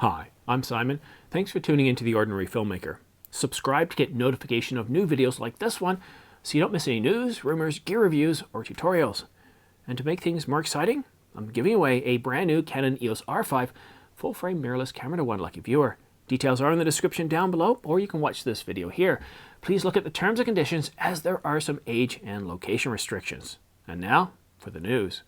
Hi, I'm Simon. Thanks for tuning into The Ordinary Filmmaker. Subscribe to get notification of new videos like this one so you don't miss any news, rumors, gear reviews, or tutorials. And to make things more exciting, I'm giving away a brand new Canon EOS R5 full-frame mirrorless camera to one lucky viewer. Details are in the description down below, or you can watch this video here. Please look at the terms and conditions as there are some age and location restrictions. And now for the news.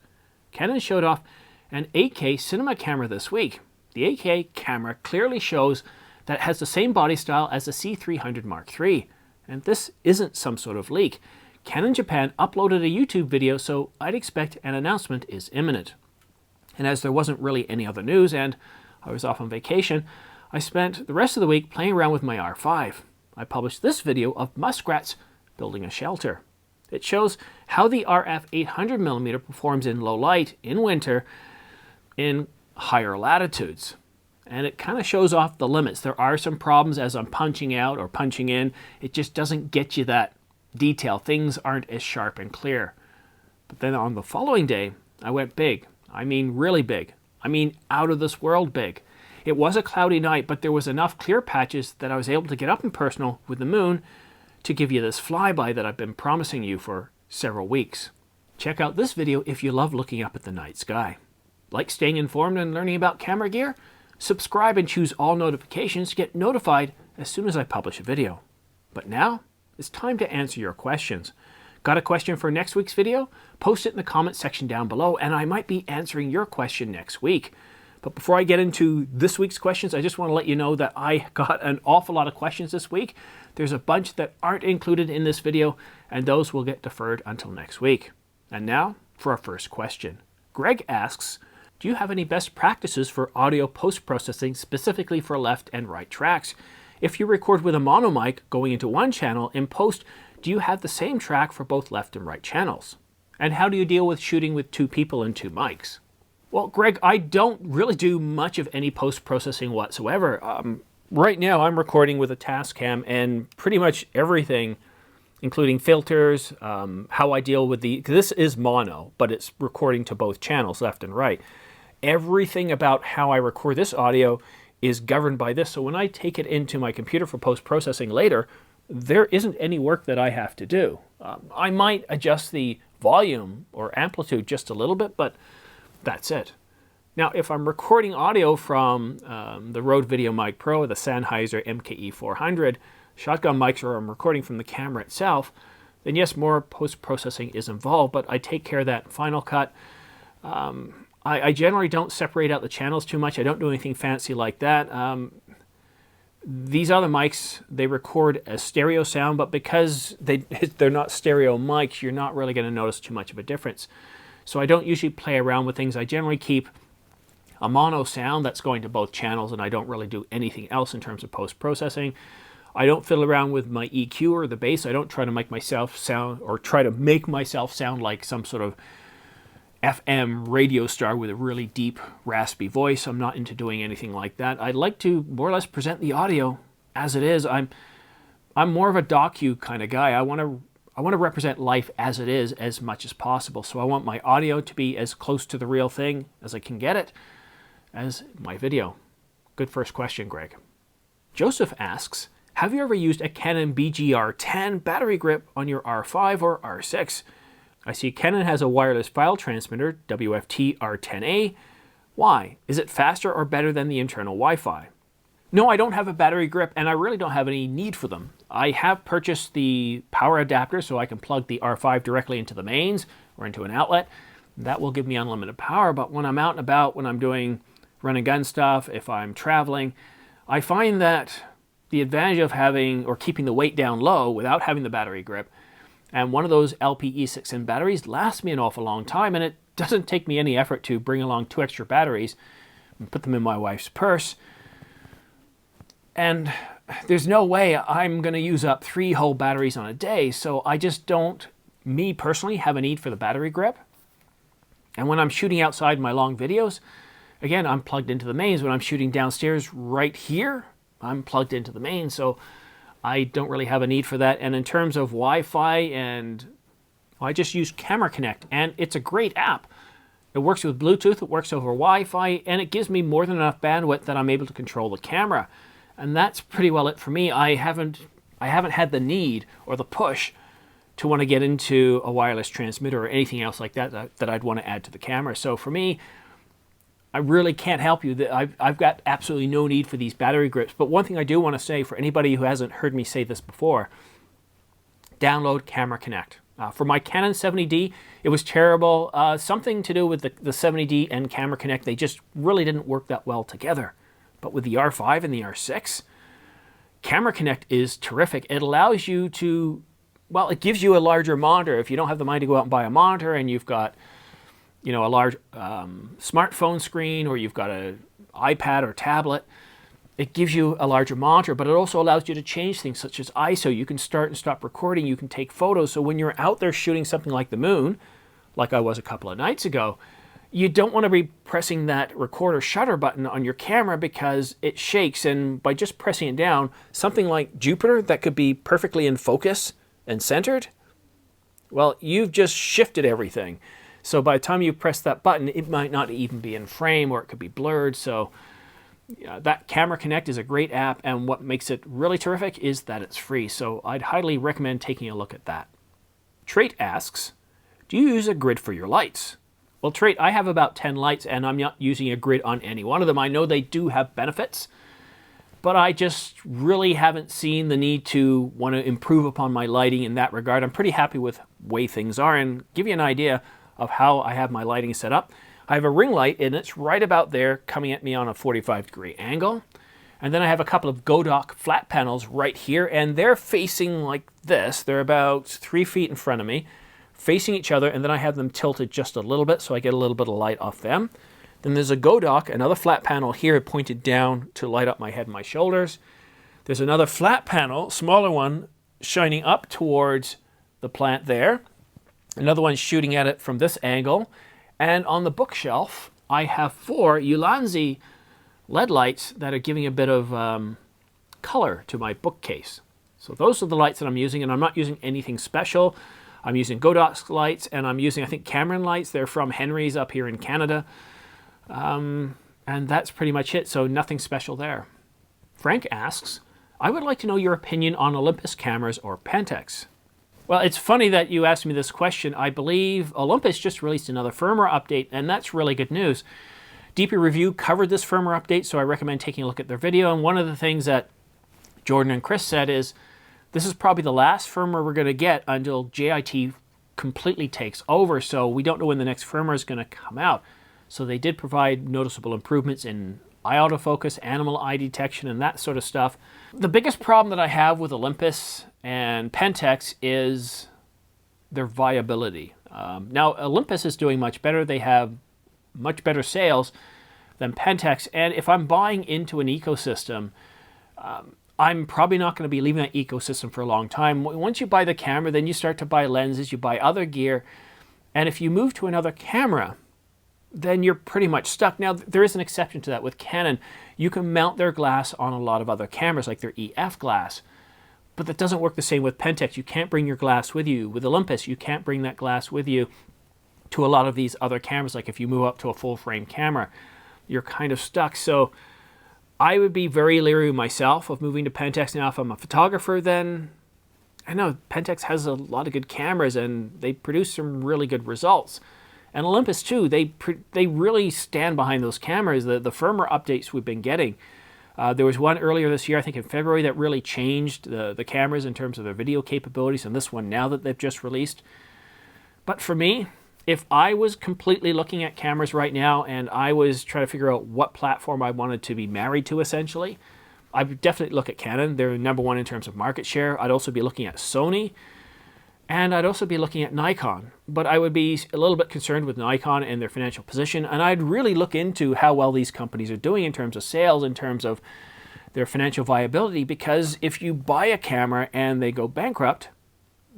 Canon showed off an 8K cinema camera this week. The 8K camera clearly shows that it has the same body style as the C300 Mark III. And this isn't some sort of leak. Canon Japan uploaded a YouTube video, so I'd expect an announcement is imminent. And as there wasn't really any other news and I was off on vacation, I spent the rest of the week playing around with my R5. I published this video of muskrats building a shelter. It shows how the RF 800mm performs in low light in winter in higher latitudes. And it kind of shows off the limits. There are some problems as I'm punching out or punching in. It just doesn't get you that detail. Things aren't as sharp and clear. But then on the following day, I went big. I mean really big. I mean out of this world big. It was a cloudy night, but there was enough clear patches that I was able to get up and personal with the moon to give you this flyby that I've been promising you for several weeks. Check out this video if you love looking up at the night sky. Like staying informed and learning about camera gear? Subscribe and choose all notifications to get notified as soon as I publish a video. But now, it's time to answer your questions. Got a question for next week's video? Post it in the comment section down below and I might be answering your question next week. But before I get into this week's questions, I just want to let you know that I got an awful lot of questions this week. There's a bunch that aren't included in this video and those will get deferred until next week. And now for our first question. Greg asks, do you have any best practices for audio post-processing specifically for left and right tracks? If you record with a mono mic going into one channel, in post, do you have the same track for both left and right channels? And how do you deal with shooting with two people and two mics? Well, Greg, I don't really do much of any post-processing whatsoever. Right now, I'm recording with a Tascam and pretty much everything, including filters, how I deal with this is mono, but it's recording to both channels, left and right. Everything about how I record this audio is governed by this. So when I take it into my computer for post-processing later, there isn't any work that I have to do. I might adjust the volume or amplitude just a little bit, but that's it. Now, if I'm recording audio from the Rode VideoMic Pro, the Sennheiser MKE400 shotgun mics, or I'm recording from the camera itself, then yes, more post-processing is involved, but I take care of that in Final Cut. I generally don't separate out the channels too much. I don't do anything fancy like that. These other mics, they record a stereo sound, but because they're not stereo mics, you're not really going to notice too much of a difference. So I don't usually play around with things. I generally keep a mono sound that's going to both channels, and I don't really do anything else in terms of post-processing. I don't fiddle around with my EQ or the bass. I don't try to make myself sound like some sort of FM radio star with a really deep, raspy voice. I'm not into doing anything like that. I like to more or less present the audio as it is. I'm more of a docu kind of guy. I want to represent life as it is as much as possible. So I want my audio to be as close to the real thing as I can get it as my video. Good first question, Greg. Joseph asks, have you ever used a Canon BG-R10 battery grip on your R5 or R6? I see Canon has a wireless file transmitter, WFT R10A. Why? Is it faster or better than the internal Wi-Fi? No, I don't have a battery grip and I really don't have any need for them. I have purchased the power adapter so I can plug the R5 directly into the mains or into an outlet. That will give me unlimited power, but when I'm out and about, when I'm doing run and gun stuff, if I'm traveling, I find that the advantage of having or keeping the weight down low without having the battery grip, and one of those LPE6N batteries lasts me an awful long time, and it doesn't take me any effort to bring along 2 extra batteries and put them in my wife's purse. And there's no way I'm going to use up 3 whole batteries on a day, so I just don't, me personally, have a need for the battery grip. And when I'm shooting outside my long videos, again, I'm plugged into the mains. When I'm shooting downstairs right here, I'm plugged into the mains, so I don't really have a need for that. And in terms of Wi-Fi, I just use Camera Connect, and it's a great app. It works with Bluetooth, it works over Wi-Fi, and it gives me more than enough bandwidth that I'm able to control the camera. And that's pretty well it for me. I haven't had the need or the push to want to get into a wireless transmitter or anything else like that that I'd want to add to the camera. So for me, I really can't help you. I've got absolutely no need for these battery grips. But one thing I do want to say for anybody who hasn't heard me say this before, download Camera Connect. For my Canon 70D, it was terrible. Something to do with the 70D and Camera Connect, they just really didn't work that well together. But with the R5 and the R6, Camera Connect is terrific. It allows you to, well, it gives you a larger monitor. If you don't have the money to go out and buy a monitor and you've got, you know, a large smartphone screen, or you've got an iPad or tablet, it gives you a larger monitor, but it also allows you to change things such as ISO. You can start and stop recording. You can take photos. So when you're out there shooting something like the moon, like I was a couple of nights ago, you don't want to be pressing that record or shutter button on your camera because it shakes. And by just pressing it down, something like Jupiter that could be perfectly in focus and centered, well, you've just shifted everything. So by the time you press that button, it might not even be in frame, or it could be blurred. So that Camera Connect is a great app, and what makes it really terrific is that it's free. So I'd highly recommend taking a look at that. Trait asks, do you use a grid for your lights? Well, Trait, I have about 10 lights, and I'm not using a grid on any one of them. I know they do have benefits, but I just really haven't seen the need to want to improve upon my lighting in that regard. I'm pretty happy with the way things are, and give you an idea of how I have my lighting set up. I have a ring light, and it's right about there coming at me on a 45-degree angle. And then I have a couple of Godock flat panels right here, and they're facing like this. They're about 3 feet in front of me, facing each other, and then I have them tilted just a little bit so I get a little bit of light off them. Then there's a Godock, another flat panel here pointed down to light up my head and my shoulders. There's another flat panel, smaller one, shining up towards the plant there. Another one shooting at it from this angle. And on the bookshelf, I have 4 Ulanzi LED lights that are giving a bit of color to my bookcase. So those are the lights that I'm using, and I'm not using anything special. I'm using Godock's lights, and I'm using, I think, Cameron lights. They're from Henry's up here in Canada. And that's pretty much it, so nothing special there. Frank asks, I would like to know your opinion on Olympus cameras or Pentax. Well, it's funny that you asked me this question. I believe Olympus just released another firmware update, and that's really good news. DP Review covered this firmware update, so I recommend taking a look at their video. And one of the things that Jordan and Chris said is, this is probably the last firmware we're going to get until JIT completely takes over, so we don't know when the next firmware is going to come out. So they did provide noticeable improvements in eye autofocus, animal eye detection, and that sort of stuff. The biggest problem that I have with Olympus and Pentax is their viability. Now, Olympus is doing much better. They have much better sales than Pentax. And if I'm buying into an ecosystem, I'm probably not going to be leaving that ecosystem for a long time. Once you buy the camera, then you start to buy lenses, you buy other gear. And if you move to another camera, then you're pretty much stuck. Now, there is an exception to that with Canon. You can mount their glass on a lot of other cameras, like their EF glass. But that doesn't work the same with Pentax. You can't bring your glass with you. With Olympus, you can't bring that glass with you to a lot of these other cameras. Like if you move up to a full-frame camera, you're kind of stuck. So I would be very leery myself of moving to Pentax. Now, if I'm a photographer, then I know Pentax has a lot of good cameras, and they produce some really good results. And Olympus, too, they really stand behind those cameras. The firmware updates we've been getting. There was one earlier this year, I think in February, that really changed the cameras in terms of their video capabilities, and this one now that they've just released. But for me, if I was completely looking at cameras right now and I was trying to figure out what platform I wanted to be married to, essentially, I would definitely look at Canon. They're #1 in terms of market share. I'd also be looking at Sony. And I'd also be looking at Nikon, but I would be a little bit concerned with Nikon and their financial position, and I'd really look into how well these companies are doing in terms of sales, in terms of their financial viability, because if you buy a camera and they go bankrupt,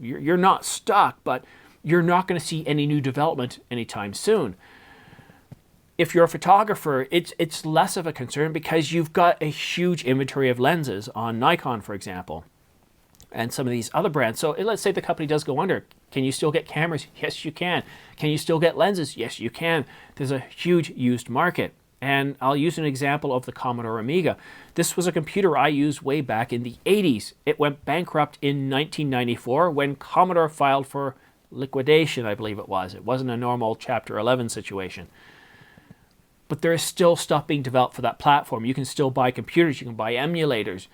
you're not stuck, but you're not going to see any new development anytime soon. If you're a photographer, it's less of a concern because you've got a huge inventory of lenses on Nikon, for example, and some of these other brands. So let's say the company does go under. Can you still get cameras? Yes, you can. Can you still get lenses? Yes, you can. There's a huge used market. And I'll use an example of the Commodore Amiga. This was a computer I used way back in the 80s. It went bankrupt in 1994 when Commodore filed for liquidation, I believe it was. It wasn't a normal Chapter 11 situation. But there is still stuff being developed for that platform. You can still buy computers, you can buy emulators.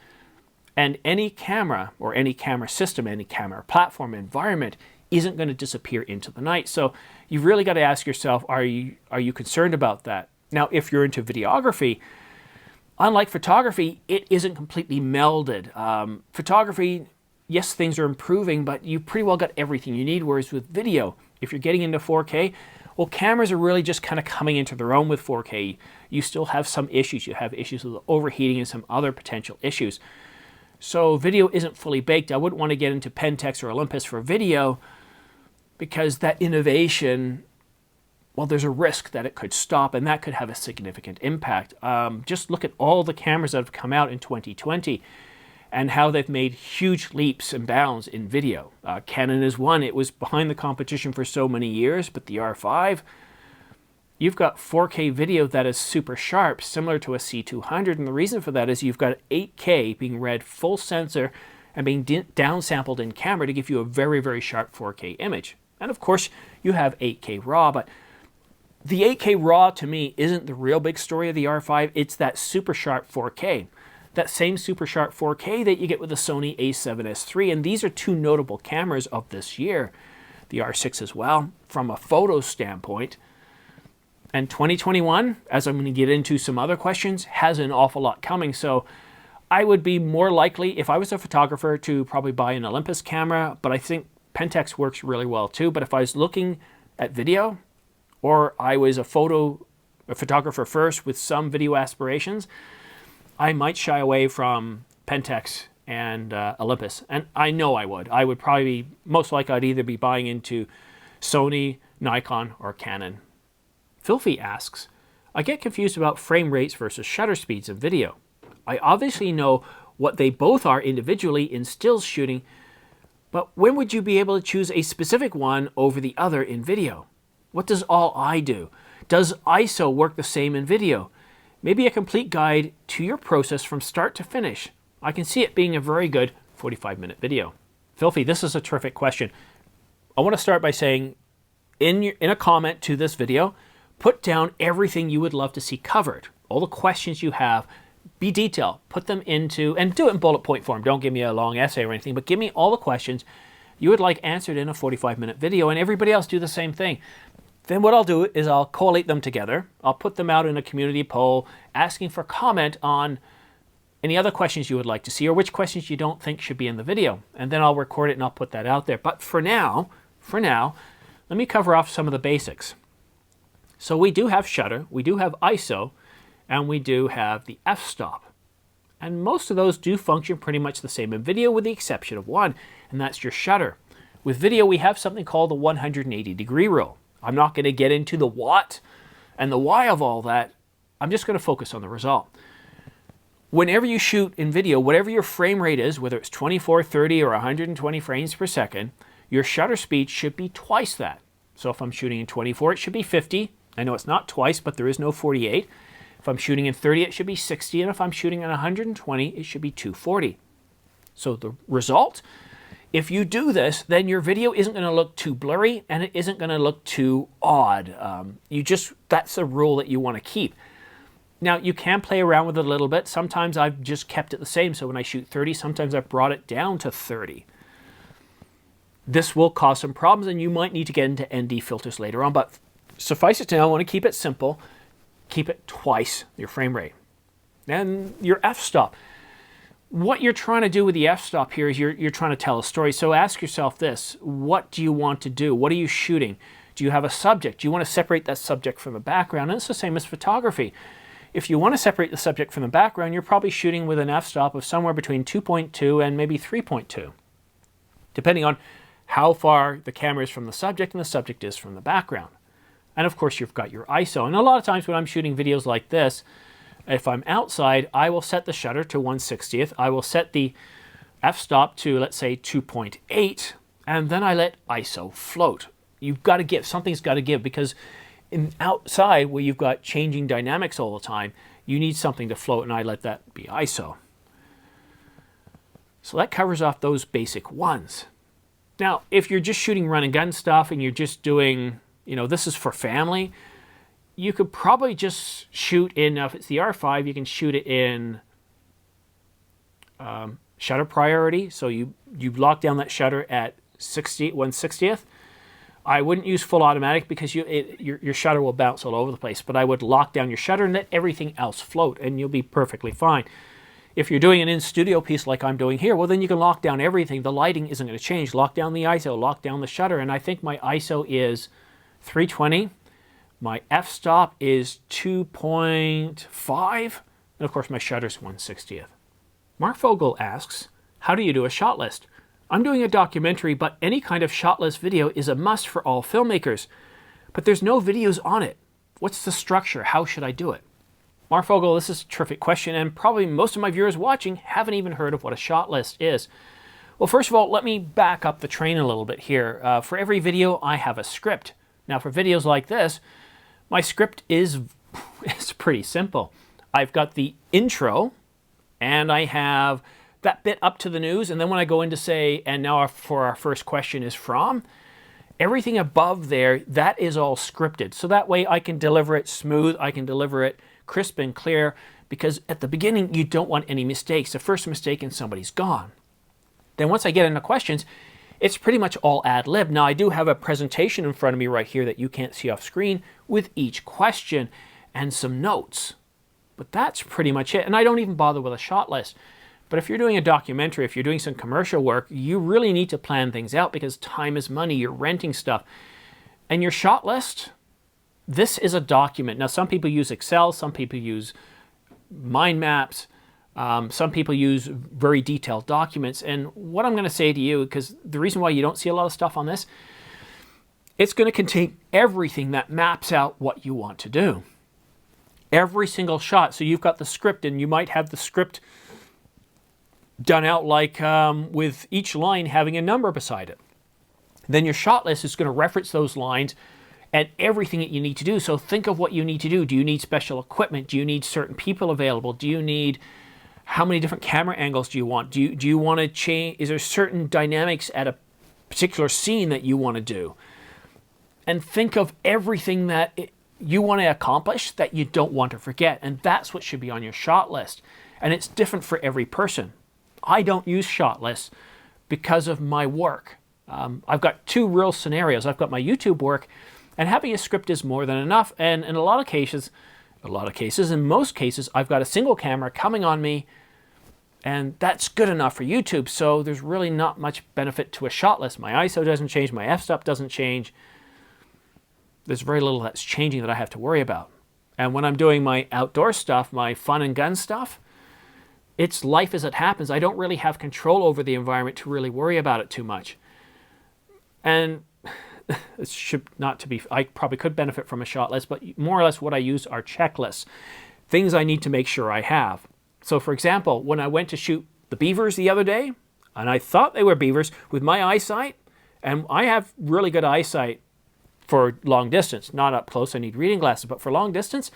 And any camera or any camera system, any camera platform environment isn't going to disappear into the night. So you've really got to ask yourself, are you concerned about that? Now, if you're into videography, unlike photography, it isn't completely melded. Photography, yes, things are improving, but you pretty well got everything you need, whereas with video, if you're getting into 4K, well, cameras are really just kind of coming into their own with 4K. You still have some issues. You have issues with overheating and some other potential issues. So video isn't fully baked. I wouldn't want to get into Pentax or Olympus for video because that innovation, well, there's a risk that it could stop, and that could have a significant impact. Just look at all the cameras that have come out in 2020 and how they've made huge leaps and bounds in video. Canon is one. It was behind the competition for so many years, but the R5, you've got 4K video that is super sharp, similar to a C200, and the reason for that is you've got 8K being read full sensor and being downsampled in camera to give you a very, very sharp 4K image. And of course, you have 8K RAW, but the 8K RAW to me isn't the real big story of the R5. It's that super sharp 4K. That same super sharp 4K that you get with the Sony a7S III, and these are two notable cameras of this year. The R6 as well, from a photo standpoint. And 2021, as I'm going to get into some other questions, has an awful lot coming. So I would be more likely, if I was a photographer, to probably buy an Olympus camera, but I think Pentax works really well too. But if I was looking at video, or I was a photographer first with some video aspirations, I might shy away from Pentax and Olympus. And I know I would. I would probably, most likely, I'd either be buying into Sony, Nikon, or Canon. Filthy asks, I get confused about frame rates versus shutter speeds in video. I obviously know what they both are individually in stills shooting, but when would you be able to choose a specific one over the other in video? What does all-I do? Does ISO work the same in video? Maybe a complete guide to your process from start to finish. I can see it being a very good 45-minute video. Filthy, this is a terrific question. I want to start by saying, in a comment to this video, put down everything you would love to see covered. All the questions you have, be detailed. Put them into, and do it in bullet point form. Don't give me a long essay or anything, but give me all the questions you would like answered in a 45-minute video, and everybody else do the same thing. Then what I'll do is I'll collate them together. I'll put them out in a community poll asking for comment on any other questions you would like to see or which questions you don't think should be in the video. And then I'll record it and I'll put that out there. But for now, let me cover off some of the basics. So we do have shutter, we do have ISO, and we do have the f-stop. And most of those do function pretty much the same in video with the exception of one, and that's your shutter. With video, we have something called the 180-degree rule. I'm not going to get into the what and the why of all that. I'm just going to focus on the result. Whenever you shoot in video, whatever your frame rate is, whether it's 24, 30, or 120 frames per second, your shutter speed should be twice that. So if I'm shooting in 24, it should be 50. I know it's not twice, but there is no 48. If I'm shooting in 30, it should be 60. And if I'm shooting in 120, it should be 240. So the result, if you do this, then your video isn't going to look too blurry and it isn't going to look too odd. That's a rule that you want to keep. Now, you can play around with it a little bit. Sometimes I've just kept it the same. So when I shoot 30, sometimes I've brought it down to 30. This will cause some problems and you might need to get into ND filters later on. But suffice it to know, I want to keep it simple. Keep it twice your frame rate. And your f-stop. What you're trying to do with the f-stop here is you're trying to tell a story. So ask yourself this, what do you want to do? What are you shooting? Do you have a subject? Do you want to separate that subject from the background? And it's the same as photography. If you want to separate the subject from the background, you're probably shooting with an f-stop of somewhere between 2.2 and maybe 3.2, depending on how far the camera is from the subject and the subject is from the background. And of course, you've got your ISO. And a lot of times when I'm shooting videos like this, if I'm outside, I will set the shutter to 1/60th. I will set the f-stop to, let's say, 2.8. and then I let ISO float. You've got to give, something's got to give, because outside where you've got changing dynamics all the time, you need something to float, and I let that be ISO. So that covers off those basic ones. Now, if you're just shooting run and gun stuff and you're just doing, this is for family, you could probably just shoot in, if it's the R5, you can shoot it in shutter priority. So you lock down that shutter at 1/60th. I wouldn't use full automatic because your shutter will bounce all over the place, but I would lock down your shutter and let everything else float, and you'll be perfectly fine. If you're doing an in-studio piece like I'm doing here, well, then you can lock down everything. The lighting isn't going to change. Lock down the ISO, lock down the shutter, and I think my ISO is 320. My f-stop is 2.5, and of course my shutter's 1/60th. Mark Fogel asks, how do you do a shot list? I'm doing a documentary, but any kind of shot list video is a must for all filmmakers. But there's no videos on it. What's the structure? How should I do it? Mark Fogel, this is a terrific question, and probably most of my viewers watching haven't even heard of what a shot list is. Well, first of all, let me back up the train a little bit here. For every video, I have a script. Now, for videos like this, my script is pretty simple. I've got the intro, and I have that bit up to the news, and then when I go in to say, and now for our first question is from, everything above there, that is all scripted. So that way I can deliver it smooth, I can deliver it crisp and clear, because at the beginning you don't want any mistakes. The first mistake and somebody's gone. Then once I get into questions, it's pretty much all ad lib. Now I do have a presentation in front of me right here that you can't see off screen with each question and some notes. But that's pretty much it. And I don't even bother with a shot list. But if you're doing a documentary, if you're doing some commercial work, you really need to plan things out because time is money. You're renting stuff. And your shot list, this is a document. Now, some people use Excel. Some people use mind maps. Some people use very detailed documents. And what I'm going to say to you, because the reason why you don't see a lot of stuff on this, it's going to contain everything that maps out what you want to do. Every single shot. So you've got the script, and you might have the script done out like with each line having a number beside it. Then your shot list is going to reference those lines and everything that you need to do. So think of what you need to do. Do you need special equipment? Do you need certain people available? Do you need, how many different camera angles do you want? Do you want to change, is there certain dynamics at a particular scene that you want to do? And think of everything that you want to accomplish that you don't want to forget. And that's what should be on your shot list. And it's different for every person. I don't use shot lists because of my work. I've got two real scenarios. I've got my YouTube work, and having a script is more than enough. And in most cases, I've got a single camera coming on me, and that's good enough for YouTube. So there's really not much benefit to a shot list. My ISO doesn't change, my f-stop doesn't change. There's very little that's changing that I have to worry about. And when I'm doing my outdoor stuff, my fun and gun stuff, it's life as it happens. I don't really have control over the environment to really worry about it too much. And it should not to be, I probably could benefit from a shot list, but more or less what I use are checklists, things I need to make sure I have. So for example, when I went to shoot the beavers the other day, and I thought they were beavers with my eyesight, and I have really good eyesight for long distance, not up close, I need reading glasses, but for long distance,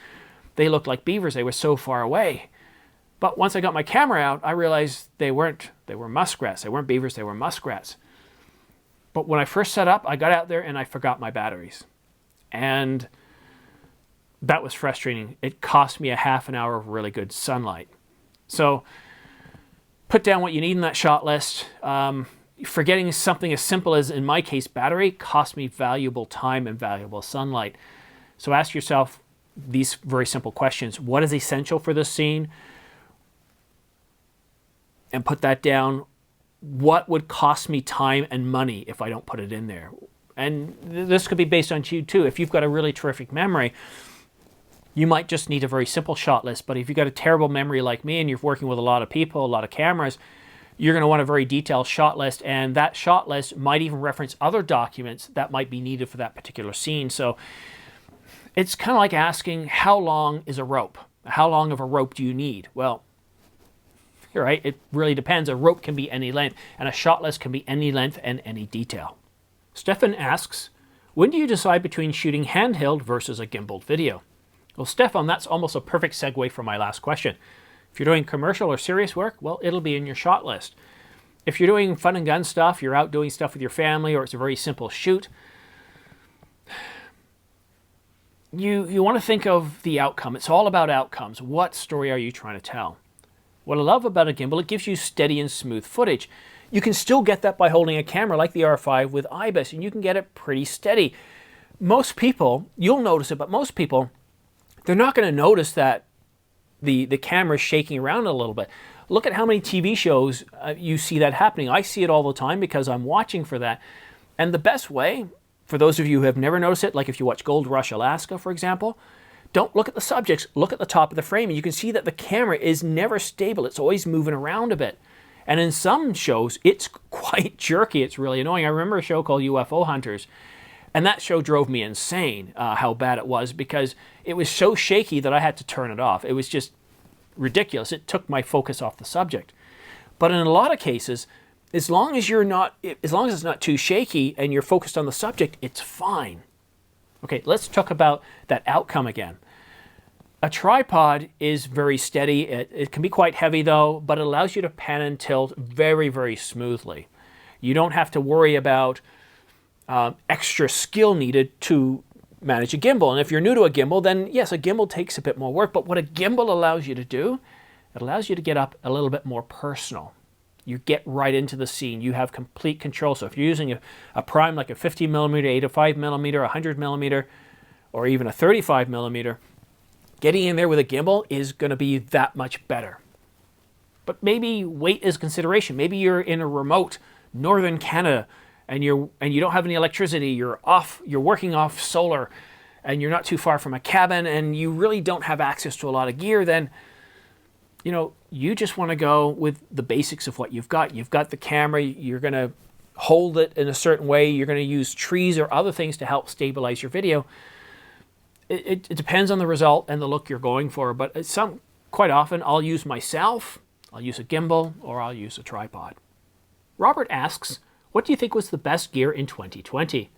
they looked like beavers. They were so far away. But once I got my camera out, I realized they were muskrats. They weren't beavers, they were muskrats. But when I first set up, I got out there and I forgot my batteries. And that was frustrating. It cost me a half an hour of really good sunlight. So put down what you need in that shot list. Forgetting something as simple as, in my case, battery, cost me valuable time and valuable sunlight. So ask yourself these very simple questions. What is essential for this scene? And put that down. What would cost me time and money if I don't put it in there? And this could be based on you too. If you've got a really terrific memory, you might just need a very simple shot list. But if you've got a terrible memory like me and you're working with a lot of people, a lot of cameras, you're going to want a very detailed shot list. And that shot list might even reference other documents that might be needed for that particular scene. So it's kind of like asking, how long is a rope? How long of a rope do you need? Well, right? It really depends. A rope can be any length, and a shot list can be any length and any detail. Stefan asks, when do you decide between shooting handheld versus a gimbaled video? Well, Stefan, that's almost a perfect segue from my last question. If you're doing commercial or serious work, well, it'll be in your shot list. If you're doing fun and gun stuff, you're out doing stuff with your family, or it's a very simple shoot, you want to think of the outcome. It's all about outcomes. What story are you trying to tell? What I love about a gimbal, it gives you steady and smooth footage. You can still get that by holding a camera like the R5 with IBIS, and you can get it pretty steady. Most people, you'll notice it, but most people, they're not going to notice that the camera is shaking around a little bit. Look at how many TV shows you see that happening. I see it all the time because I'm watching for that. And the best way, for those of you who have never noticed it, like if you watch Gold Rush Alaska, for example, don't look at the subjects, look at the top of the frame, and you can see that the camera is never stable. It's always moving around a bit. And in some shows, it's quite jerky. It's really annoying. I remember a show called UFO Hunters, and that show drove me insane, how bad it was, because it was so shaky that I had to turn it off. It was just ridiculous. It took my focus off the subject. But in a lot of cases, as long as it's not too shaky and you're focused on the subject, it's fine. Okay, let's talk about that outcome again. A tripod is very steady. It can be quite heavy though, but it allows you to pan and tilt very, very smoothly. You don't have to worry about extra skill needed to manage a gimbal. And if you're new to a gimbal, then yes, a gimbal takes a bit more work, but what a gimbal allows you to do, it allows you to get up a little bit more personal. You get right into the scene. You have complete control. So if you're using a prime like a 50mm, 85mm, 100mm, or even a 35mm, getting in there with a gimbal is going to be that much better. But maybe weight is consideration. Maybe you're in a remote northern Canada and you don't have any electricity. You're working off solar, and you're not too far from a cabin, and you really don't have access to a lot of gear. Then, you just want to go with the basics of what you've got. You've got the camera. You're going to hold it in a certain way. You're going to use trees or other things to help stabilize your video. It depends on the result and the look you're going for, but quite often I'll use myself, I'll use a gimbal, or I'll use a tripod. Robert asks, what do you think was the best gear in 2020?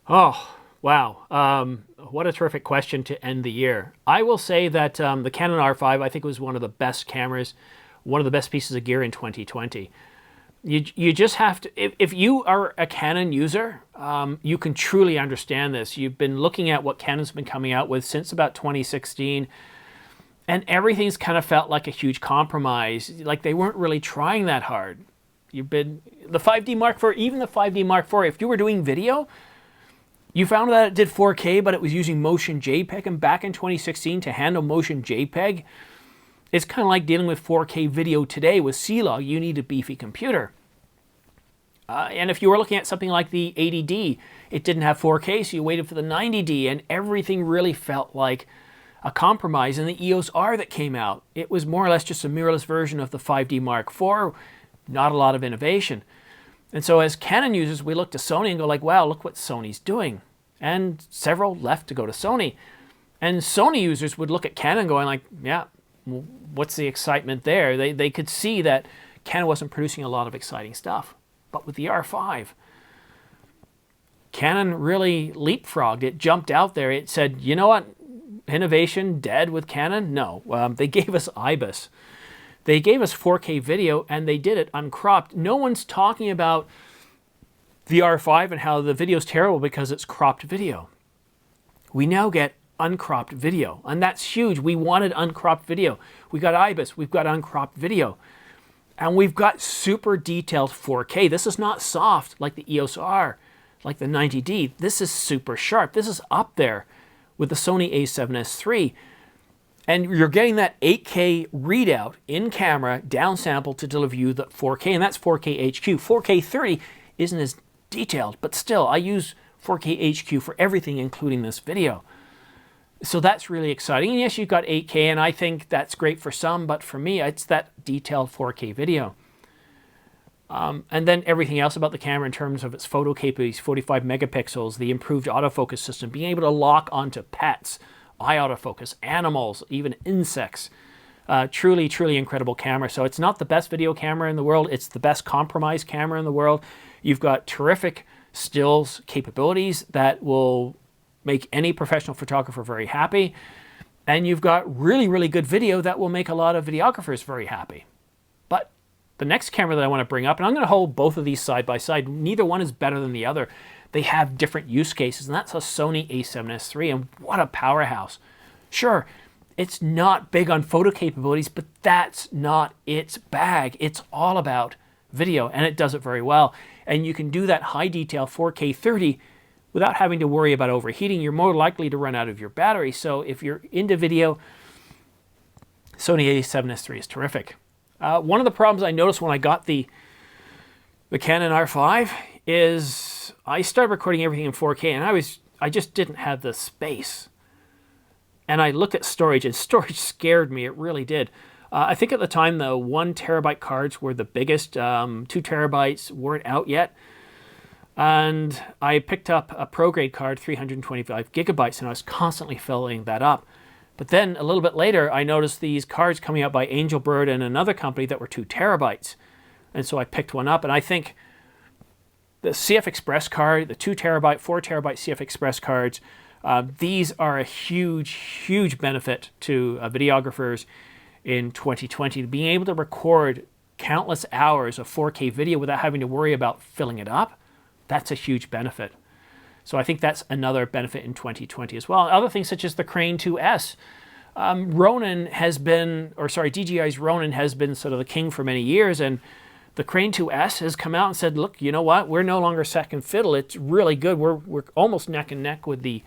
Oh, wow. What a terrific question to end the year. I will say that the Canon R5, I think, was one of the best cameras, one of the best pieces of gear in 2020. You just have to, if you are a Canon user, you can truly understand this. You've been looking at what Canon's been coming out with since about 2016, and everything's kind of felt like a huge compromise, like they weren't really trying that hard. The 5D Mark IV, even the 5D Mark IV, if you were doing video, you found that it did 4K, but it was using motion JPEG, and back in 2016 to handle motion JPEG, it's kind of like dealing with 4K video today with C-Log. You need a beefy computer. And if you were looking at something like the 80D, it didn't have 4K, so you waited for the 90D, and everything really felt like a compromise. And the EOS R that came out, it was more or less just a mirrorless version of the 5D Mark IV, not a lot of innovation. And so as Canon users, we look to Sony and go like, wow, look what Sony's doing. And several left to go to Sony. And Sony users would look at Canon going like, yeah, what's the excitement there? They could see that Canon wasn't producing a lot of exciting stuff. But with the R5, Canon really leapfrogged. It jumped out there. It said, you know what? Innovation dead with Canon? No. They gave us IBIS. They gave us 4K video, and they did it uncropped. No one's talking about the R5 and how the video's terrible because it's cropped video. We now get uncropped video, and that's huge. We wanted uncropped video. We got IBIS, we've got uncropped video, and we've got super detailed 4K. This is not soft like the EOS R, like the 90D. This is super sharp. This is up there with the Sony a7S III. And you're getting that 8K readout in camera, downsample to deliver you the 4K, and that's 4K HQ. 4K 30 isn't as detailed, but still, I use 4K HQ for everything, including this video. So that's really exciting. And yes, you've got 8K, and I think that's great for some, but for me, it's that detailed 4K video. And then everything else about the camera in terms of its photo capabilities, 45 megapixels, the improved autofocus system, being able to lock onto pets, eye autofocus, animals, even insects. Truly, truly incredible camera. So it's not the best video camera in the world. It's the best compromise camera in the world. You've got terrific stills capabilities that will make any professional photographer very happy. And you've got really, really good video that will make a lot of videographers very happy. But the next camera that I want to bring up, and I'm going to hold both of these side by side. Neither one is better than the other. They have different use cases, and that's a Sony a7S III, and what a powerhouse. Sure, it's not big on photo capabilities, but that's not its bag. It's all about video, and it does it very well. And you can do that high detail 4K 30 without having to worry about overheating. You're more likely to run out of your battery. So if you're into video, Sony a7S III is terrific. One of the problems I noticed when I got the Canon R5 is I started recording everything in 4K, and I just didn't have the space. And I looked at storage, and storage scared me. It really did. I think at the time the 1 terabyte cards were the biggest. 2 terabytes weren't out yet. And I picked up a pro grade card, 325 gigabytes, and I was constantly filling that up. But then a little bit later, I noticed these cards coming out by Angelbird and another company that were 2 terabytes. And so I picked one up, and I think the CF Express card, the 2 terabyte, 4 terabyte CF Express cards, these are a huge, huge benefit to videographers in 2020. Being able to record countless hours of 4K video without having to worry about filling it up, that's a huge benefit. So I think that's another benefit in 2020 as well. Other things such as the Crane 2S. Ronin has been, or sorry, DJI's Ronin has been sort of the king for many years, and the Crane 2S has come out and said, look, you know what, we're no longer second fiddle. It's really good. We're almost neck and neck with the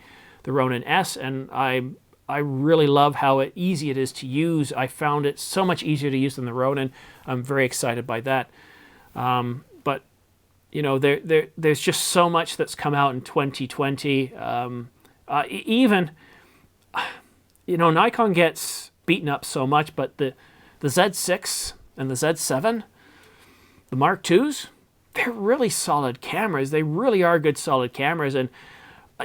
Ronin S, and I really love how easy it is to use. I found it so much easier to use than the Ronin. I'm very excited by that. But you know, there's just so much that's come out in 2020. Even, you know, Nikon gets beaten up so much, but the Z6 and the Z7, the Mark IIs, they're really solid cameras. They really are good solid cameras. And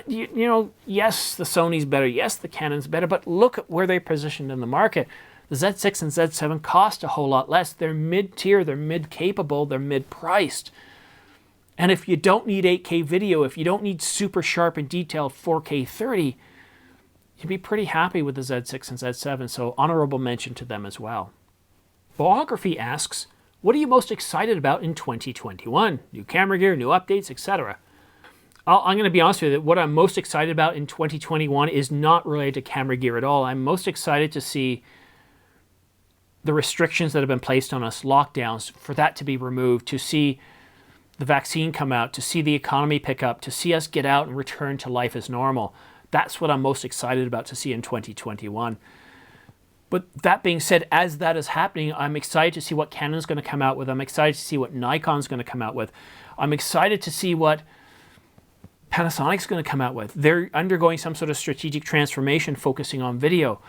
you know, yes, the Sony's better, yes, the Canon's better, but look at where they're positioned in the market. The Z6 and Z7 cost a whole lot less. They're mid-tier, they're mid-capable, they're mid-priced. And if you don't need 8K video, if you don't need super sharp and detailed 4K 30, you'd be pretty happy with the Z6 and Z7, so honorable mention to them as well. Biography asks, what are you most excited about in 2021? New camera gear, new updates, etc. I'm going to be honest with you, what I'm most excited about in 2021 is not related to camera gear at all. I'm most excited to see the restrictions that have been placed on us, lockdowns, for that to be removed, to see the vaccine come out, to see the economy pick up, to see us get out and return to life as normal. That's what I'm most excited about to see in 2021. But that being said, as that is happening, I'm excited to see what Canon's going to come out with. I'm excited to see what Nikon's going to come out with. I'm excited to see what Panasonic's going to come out with. They're undergoing some sort of strategic transformation focusing on video.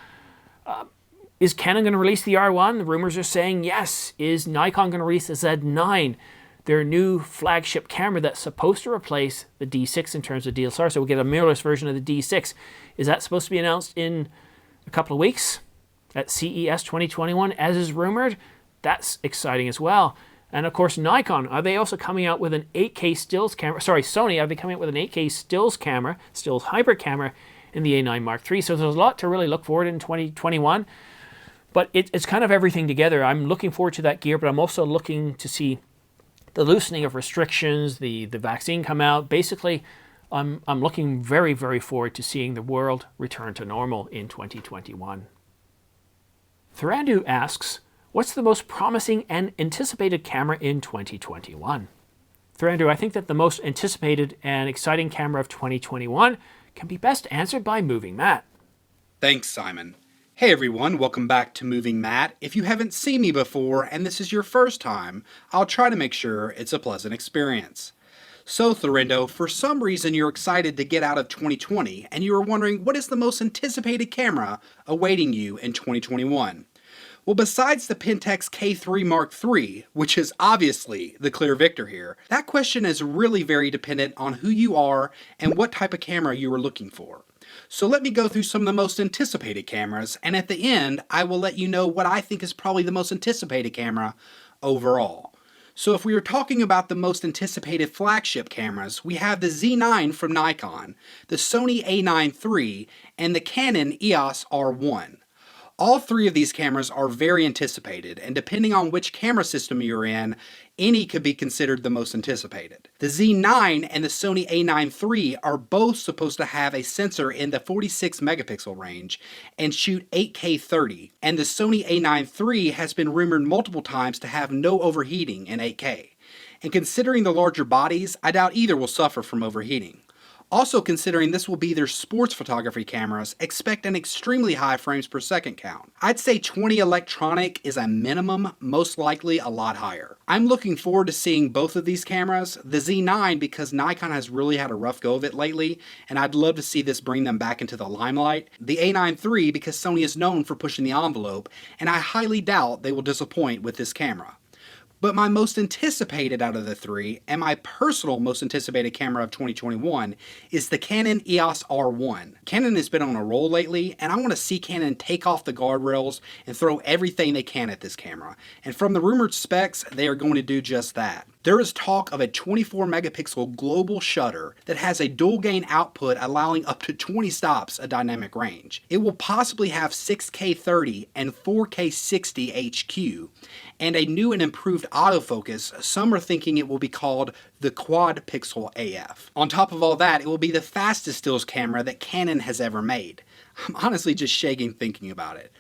Is Canon going to release the R1? The rumors are saying yes. Is Nikon going to release the Z9? Their new flagship camera that's supposed to replace the D6 in terms of DSLR. So we'll get a mirrorless version of the D6. Is that supposed to be announced in a couple of weeks at CES 2021, as is rumored? That's exciting as well. And of course, Nikon, are they also coming out with an 8K stills camera? Sorry, Sony, are they coming out with an 8K stills camera, stills hybrid camera in the A9 Mark III? So there's a lot to really look forward in 2021. But it's kind of everything together. I'm looking forward to that gear, but I'm also looking to see the loosening of restrictions, the vaccine come out. Basically, I'm looking very, very forward to seeing the world return to normal in 2021. Thurandu asks, what's the most promising and anticipated camera in 2021? Thurandu, I think that the most anticipated and exciting camera of 2021 can be best answered by Moving Matt. Thanks, Simon. Hey everyone, welcome back to Moving Matt. If you haven't seen me before and this is your first time, I'll try to make sure it's a pleasant experience. So Thorindo, for some reason you're excited to get out of 2020 and you are wondering what is the most anticipated camera awaiting you in 2021. Well, besides the Pentax K3 Mark III, which is obviously the clear victor here, that question is really very dependent on who you are and what type of camera you are looking for. So let me go through some of the most anticipated cameras, and at the end, I will let you know what I think is probably the most anticipated camera overall. So if we were talking about the most anticipated flagship cameras, we have the Z9 from Nikon, the Sony A9 III, and the Canon EOS R1. All three of these cameras are very anticipated, and depending on which camera system you're in, any could be considered the most anticipated. The Z9 and the Sony A9 III are both supposed to have a sensor in the 46 megapixel range and shoot 8K 30, and the Sony A9 III has been rumored multiple times to have no overheating in 8K. And considering the larger bodies, I doubt either will suffer from overheating. Also considering this will be their sports photography cameras, expect an extremely high frames per second count. I'd say 20 electronic is a minimum, most likely a lot higher. I'm looking forward to seeing both of these cameras, the Z9 because Nikon has really had a rough go of it lately, and I'd love to see this bring them back into the limelight. The A9 III because Sony is known for pushing the envelope, and I highly doubt they will disappoint with this camera. But my most anticipated out of the three, and my personal most anticipated camera of 2021, is the Canon EOS R1. Canon has been on a roll lately, and I want to see Canon take off the guardrails and throw everything they can at this camera. And from the rumored specs, they are going to do just that. There is talk of a 24 megapixel global shutter that has a dual gain output allowing up to 20 stops of dynamic range. It will possibly have 6K 30 and 4K 60 HQ, and a new and improved autofocus. Some are thinking it will be called the Quad Pixel AF. On top of all that, it will be the fastest stills camera that Canon has ever made. I'm honestly just shaking thinking about it.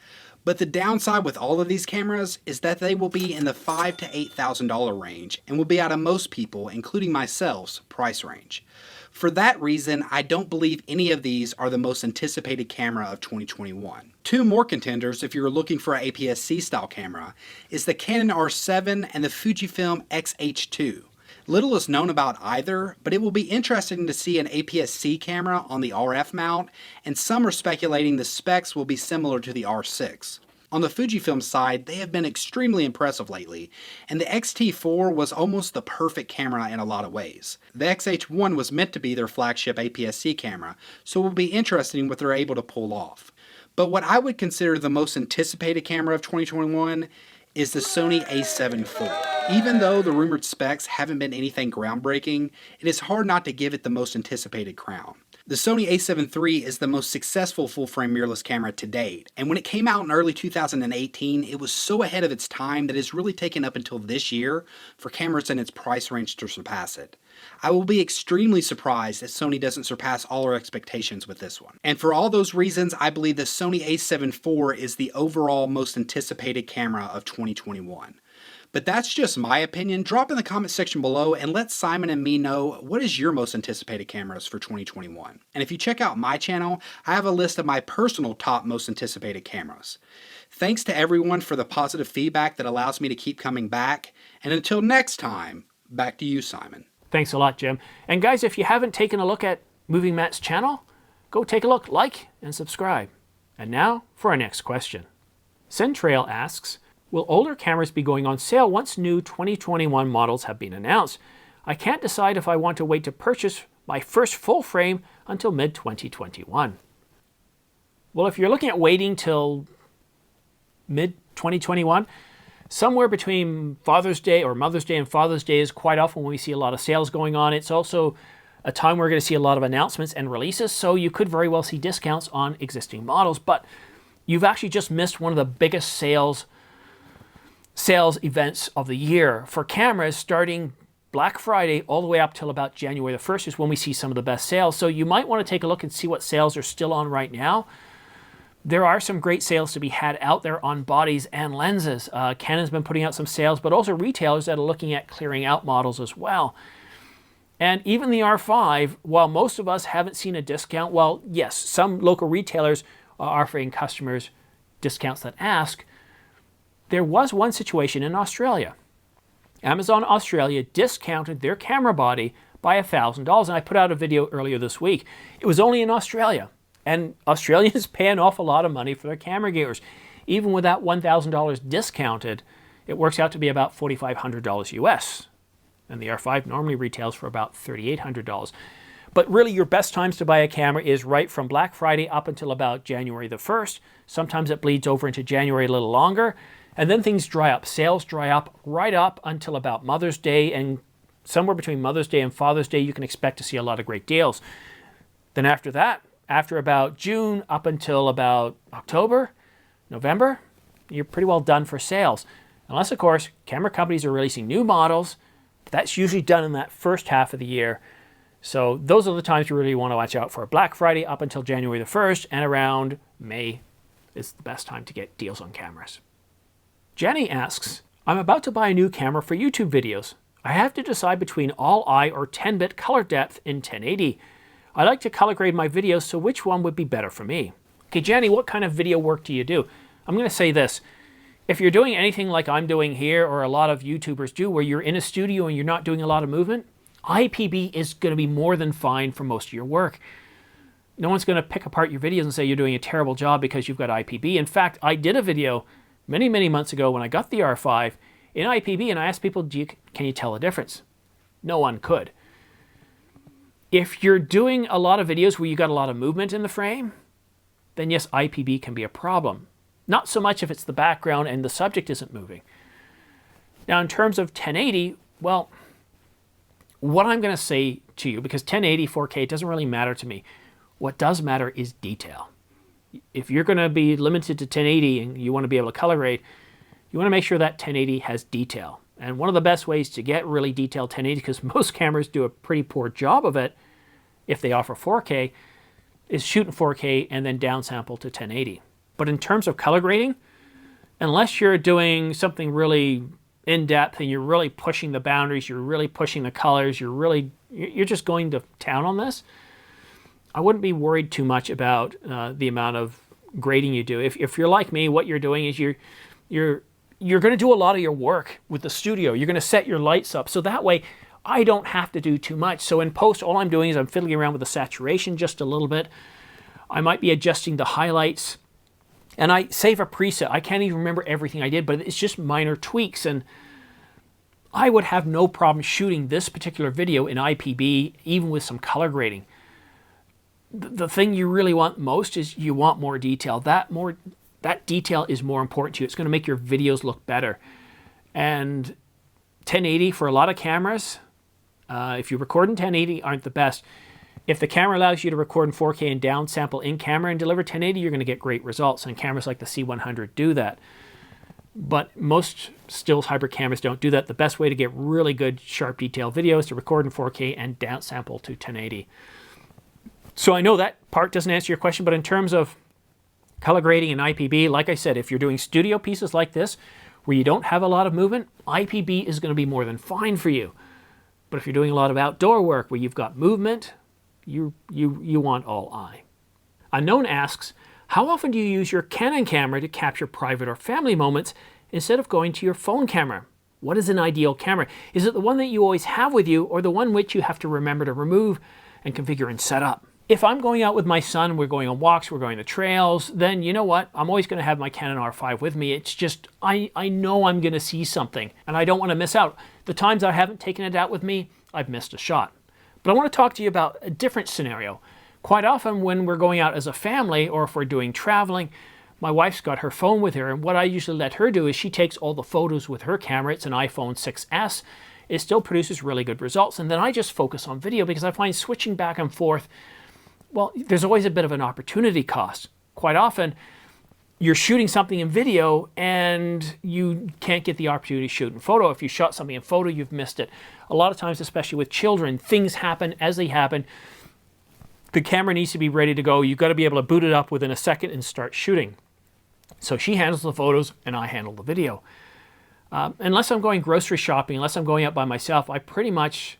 But the downside with all of these cameras is that they will be in the $5,000 to $8,000 range and will be out of most people, including myself's, price range. For that reason, I don't believe any of these are the most anticipated camera of 2021. Two more contenders, if you're looking for an APS-C style camera, is the Canon R7 and the Fujifilm X-H2. Little is known about either, but it will be interesting to see an APS-C camera on the RF mount, and some are speculating the specs will be similar to the R6. On the Fujifilm side, they have been extremely impressive lately, and the X-T4 was almost the perfect camera in a lot of ways. The X-H1 was meant to be their flagship APS-C camera, so it will be interesting what they're able to pull off. But what I would consider the most anticipated camera of 2021 is the Sony a7 IV. Even though the rumored specs haven't been anything groundbreaking, it is hard not to give it the most anticipated crown. The Sony a7 III is the most successful full-frame mirrorless camera to date, and when it came out in early 2018, it was so ahead of its time that it's really taken up until this year for cameras in its price range to surpass it. I will be extremely surprised if Sony doesn't surpass all our expectations with this one. And for all those reasons, I believe the Sony a7 IV is the overall most anticipated camera of 2021. But that's just my opinion. Drop in the comment section below and let Simon and me know what is your most anticipated cameras for 2021. And if you check out my channel, I have a list of my personal top most anticipated cameras. Thanks to everyone for the positive feedback that allows me to keep coming back. And until next time, back to you, Simon. Thanks a lot, Jim. And guys, if you haven't taken a look at Moving Matt's channel, go take a look, like, and subscribe. And now for our next question. Centrail asks, will older cameras be going on sale once new 2021 models have been announced? I can't decide if I want to wait to purchase my first full frame until mid-2021. Well, if you're looking at waiting till mid-2021, somewhere between Father's Day or Mother's Day and Father's Day is quite often when we see a lot of sales going on. It's also a time we're going to see a lot of announcements and releases, so you could very well see discounts on existing models, but you've actually just missed one of the biggest sales events of the year. For cameras, starting Black Friday all the way up till about January the 1st is when we see some of the best sales. So you might want to take a look and see what sales are still on right now. There are some great sales to be had out there on bodies and lenses. Canon's been putting out some sales, but also retailers that are looking at clearing out models as well. And even the R5, while most of us haven't seen a discount, well, yes, some local retailers are offering customers discounts that ask. There was one situation in Australia. Amazon Australia discounted their camera body by $1,000, and I put out a video earlier this week. It was only in Australia. And Australians pay an awful lot of money for their camera gears. Even with that $1,000 discounted, it works out to be about $4,500 US. And the R5 normally retails for about $3,800. But really your best times to buy a camera is right from Black Friday up until about January the 1st. Sometimes it bleeds over into January a little longer. And then things dry up. Sales dry up right up until about Mother's Day. And somewhere between Mother's Day and Father's Day, you can expect to see a lot of great deals. Then after that, after about June up until about October, November, you're pretty well done for sales. Unless, of course, camera companies are releasing new models. That's usually done in that first half of the year. So those are the times you really want to watch out for. Black Friday up until January the 1st, and around May is the best time to get deals on cameras. Jenny asks, I'm about to buy a new camera for YouTube videos. I have to decide between all-eye or 10-bit color depth in 1080. I like to color grade my videos, so which one would be better for me? Okay, Jenny, what kind of video work do you do? I'm going to say this. If you're doing anything like I'm doing here, or a lot of YouTubers do, where you're in a studio and you're not doing a lot of movement, IPB is going to be more than fine for most of your work. No one's going to pick apart your videos and say you're doing a terrible job because you've got IPB. In fact, I did a video many, many months ago when I got the R5 in IPB, and I asked people, can you tell the difference? No one could. If you're doing a lot of videos where you got a lot of movement in the frame, then yes, IPB can be a problem. Not so much if it's the background and the subject isn't moving. Now, in terms of 1080, well, what I'm going to say to you, because 1080, 4K, it doesn't really matter to me. What does matter is detail. If you're going to be limited to 1080 and you want to be able to color grade, you want to make sure that 1080 has detail. And one of the best ways to get really detailed 1080, because most cameras do a pretty poor job of it if they offer 4K, is shoot in 4K and then downsample to 1080. But in terms of color grading, unless you're doing something really in-depth and you're really pushing the boundaries, you're really pushing the colors, you're just going to town on this, I wouldn't be worried too much about the amount of grading you do. If you're like me, what you're doing is you're going to do a lot of your work with the studio. You're going to set your lights up. So that way, I don't have to do too much. So in post, all I'm doing is I'm fiddling around with the saturation just a little bit. I might be adjusting the highlights. And I save a preset. I can't even remember everything I did, but it's just minor tweaks. And I would have no problem shooting this particular video in IPB, even with some color grading. The thing you really want most is you want more detail. That detail is more important to you. It's going to make your videos look better. And 1080 for a lot of cameras, if you record in 1080, aren't the best. If the camera allows you to record in 4K and downsample in camera and deliver 1080, you're going to get great results. And cameras like the C100 do that. But most stills hybrid cameras don't do that. The best way to get really good, sharp, detailed video is to record in 4K and downsample to 1080. So I know that part doesn't answer your question, but in terms of color grading and IPB, like I said, if you're doing studio pieces like this, where you don't have a lot of movement, IPB is going to be more than fine for you. But if you're doing a lot of outdoor work where you've got movement, you want all eye. Unknown asks, how often do you use your Canon camera to capture private or family moments instead of going to your phone camera? What is an ideal camera? Is it the one that you always have with you, or the one which you have to remember to remove and configure and set up? If I'm going out with my son, we're going on walks, we're going to trails, then you know what? I'm always going to have my Canon R5 with me. It's just, I know I'm going to see something, and I don't want to miss out. The times I haven't taken it out with me, I've missed a shot. But I want to talk to you about a different scenario. Quite often when we're going out as a family, or if we're doing traveling, my wife's got her phone with her, and what I usually let her do is she takes all the photos with her camera. It's an iPhone 6S. It still produces really good results, and then I just focus on video, because I find switching back and forth, well, there's always a bit of an opportunity cost. Quite often, you're shooting something in video and you can't get the opportunity to shoot in photo. If you shot something in photo, you've missed it. A lot of times, especially with children, things happen as they happen. The camera needs to be ready to go. You've got to be able to boot it up within a second and start shooting. So she handles the photos and I handle the video. Unless I'm going grocery shopping, unless I'm going out by myself, I pretty much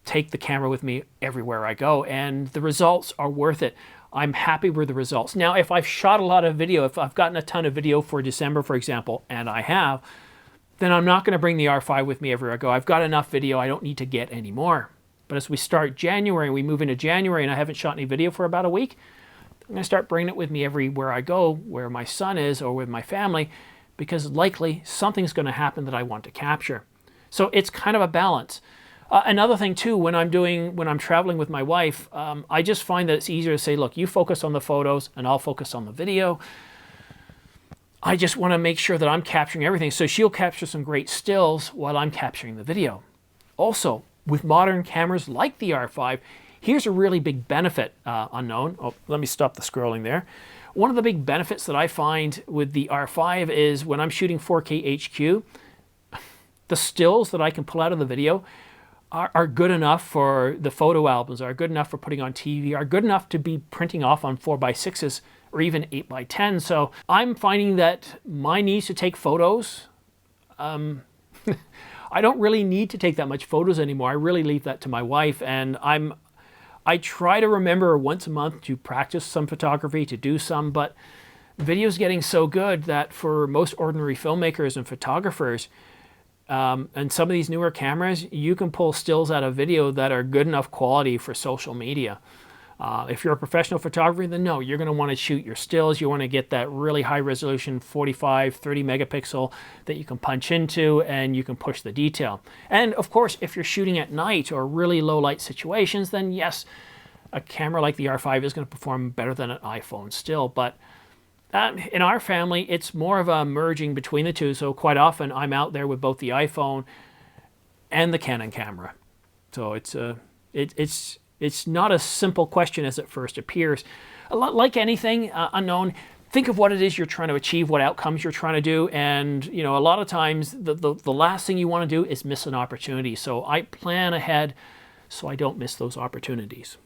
take the camera with me everywhere I go, and the results are worth it. I'm happy with the results. Now, if I've shot a lot of video, if I've gotten a ton of video for December, for example, and I have, then I'm not going to bring the R5 with me everywhere I go. I've got enough video. I don't need to get any more. But as we start January, we move into January, and I haven't shot any video for about a week, I'm going to start bringing it with me everywhere I go, where my son is or with my family, because likely something's going to happen that I want to capture. So it's kind of a balance. Another thing too, when I'm traveling with my wife, I just find that it's easier to say, look, you focus on the photos and I'll focus on the video. I just want to make sure that I'm capturing everything. So she'll capture some great stills while I'm capturing the video. Also, with modern cameras like the R5, here's a really big benefit, unknown. Oh, let me stop the scrolling there. One of the big benefits that I find with the R5 is when I'm shooting 4K HQ, the stills that I can pull out of the video are good enough for the photo albums, are good enough for putting on TV, are good enough to be printing off on 4x6s or even 8x10. So I'm finding that my needs to take photos, I don't really need to take that much photos anymore. I really leave that to my wife, and I try to remember once a month to practice some photography, to do some, but video's getting so good that for most ordinary filmmakers and photographers, and some of these newer cameras, you can pull stills out of video that are good enough quality for social media. If you're a professional photographer, then no, you're going to want to shoot your stills. You want to get that really high resolution 45, 30 megapixel that you can punch into and you can push the detail. And of course, if you're shooting at night or really low light situations, then yes, a camera like the R5 is going to perform better than an iPhone still. But in our family, it's more of a merging between the two. So quite often I'm out there with both the iPhone and the Canon camera. So it's not a simple question as it first appears. Like anything unknown, think of what it is you're trying to achieve, what outcomes you're trying to do. And you know, a lot of times the last thing you want to do is miss an opportunity. So I plan ahead so I don't miss those opportunities.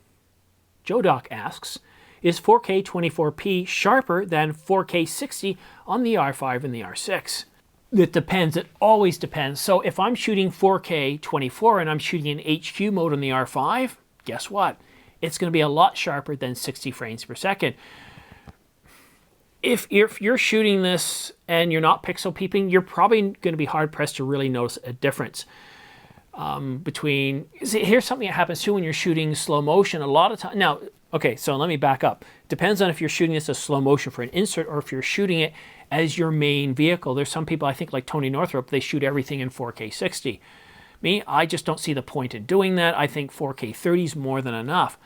Joe Doc asks, is 4K 24p sharper than 4K 60 on the R5 and the R6? It depends. It always depends. So if I'm shooting 4K 24 and I'm shooting in HQ mode on the R5, guess what? It's going to be a lot sharper than 60 frames per second. If you're shooting this and you're not pixel peeping, you're probably going to be hard pressed to really notice a difference between. Here's something that happens too when you're shooting slow motion. A lot of time now. Okay, so let me back up. Depends on if you're shooting this as slow motion for an insert or if you're shooting it as your main vehicle. There's some people, I think like Tony Northrup, they shoot everything in 4K 60. Me, I just don't see the point in doing that. I think 4K 30 is more than enough.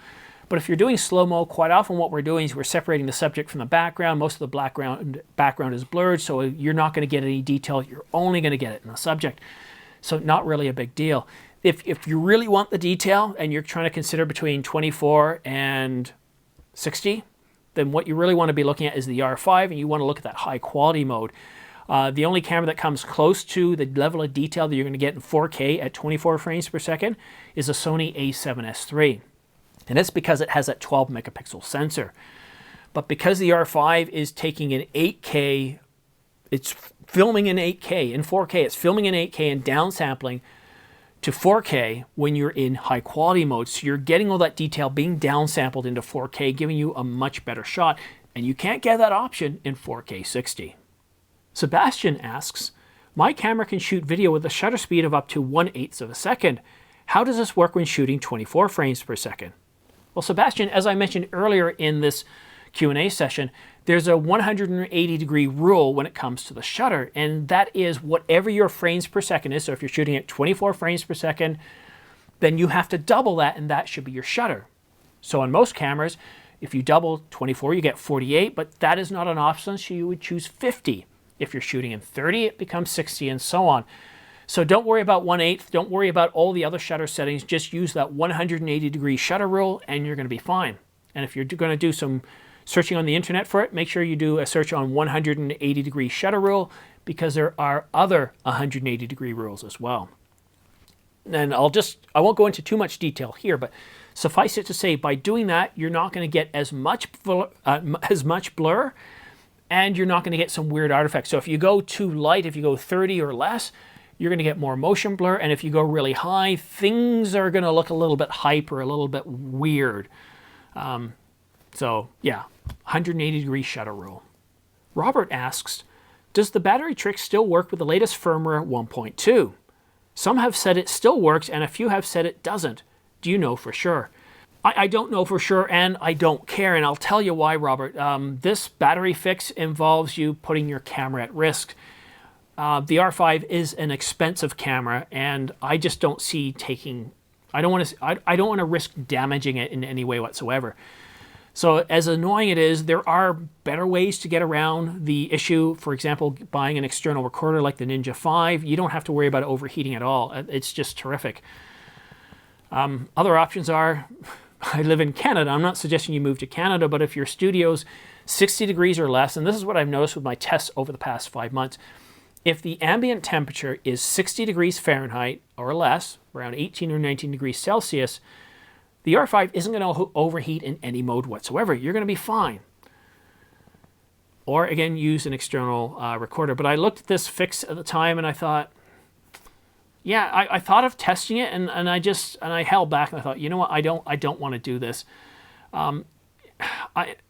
But if you're doing slow-mo, quite often what we're doing is we're separating the subject from the background. Most of the background is blurred, so you're not going to get any detail. You're only going to get it in the subject. So not really a big deal. If you really want the detail and you're trying to consider between 24 and 60, then what you really want to be looking at is the R5, and you want to look at that high quality mode. The only camera that comes close to the level of detail that you're going to get in 4K at 24 frames per second is a Sony a7S III. And that's because it has that 12 megapixel sensor. But because the R5 is taking an 8K, it's filming in 8K, in 4K, it's filming in 8K and downsampling to 4K when you're in high quality mode. So you're getting all that detail being downsampled into 4K, giving you a much better shot. And you can't get that option in 4K 60. Sebastian asks, my camera can shoot video with a shutter speed of up to 1/8 of a second. How does this work when shooting 24 frames per second? Well, Sebastian, as I mentioned earlier in this Q&A session, there's a 180-degree rule when it comes to the shutter, and that is whatever your frames per second is. So if you're shooting at 24 frames per second, then you have to double that, and that should be your shutter. So on most cameras, if you double 24, you get 48, but that is not an option, so you would choose 50. If you're shooting in 30, it becomes 60, and so on. So don't worry about 1/8. Don't worry about all the other shutter settings. Just use that 180-degree shutter rule, and you're going to be fine. And if you're going to do some searching on the internet for it, make sure you do a search on 180-degree shutter rule, because there are other 180-degree rules as well. And I won't go into too much detail here, but suffice it to say, by doing that, you're not going to get as much blur, and you're not going to get some weird artifacts. So if you go too light, if you go 30 or less, you're going to get more motion blur, and if you go really high, things are going to look a little bit hyper, a little bit weird. So yeah, 180-degree shutter rule. Robert asks, does the battery trick still work with the latest firmware 1.2? Some have said it still works, and a few have said it doesn't. Do you know for sure? I don't know for sure, and I don't care, and I'll tell you why, Robert. This battery fix involves you putting your camera at risk. the R5 is an expensive camera, and I just don't see taking. I don't want to risk damaging it in any way whatsoever. So as annoying it is, there are better ways to get around the issue. For example, buying an external recorder like the Ninja 5, you don't have to worry about it overheating at all. It's just terrific. Other options are, I live in Canada. I'm not suggesting you move to Canada, but if your studio's 60 degrees or less, and this is what I've noticed with my tests over the past 5 months, if the ambient temperature is 60 degrees Fahrenheit or less, around 18 or 19 degrees Celsius, the R5 isn't going to overheat in any mode whatsoever. You're going to be fine. Or again, use an external recorder. But I looked at this fix at the time and I thought, yeah, I thought of testing it and I held back and I thought, you know what, I don't want to do this. I'm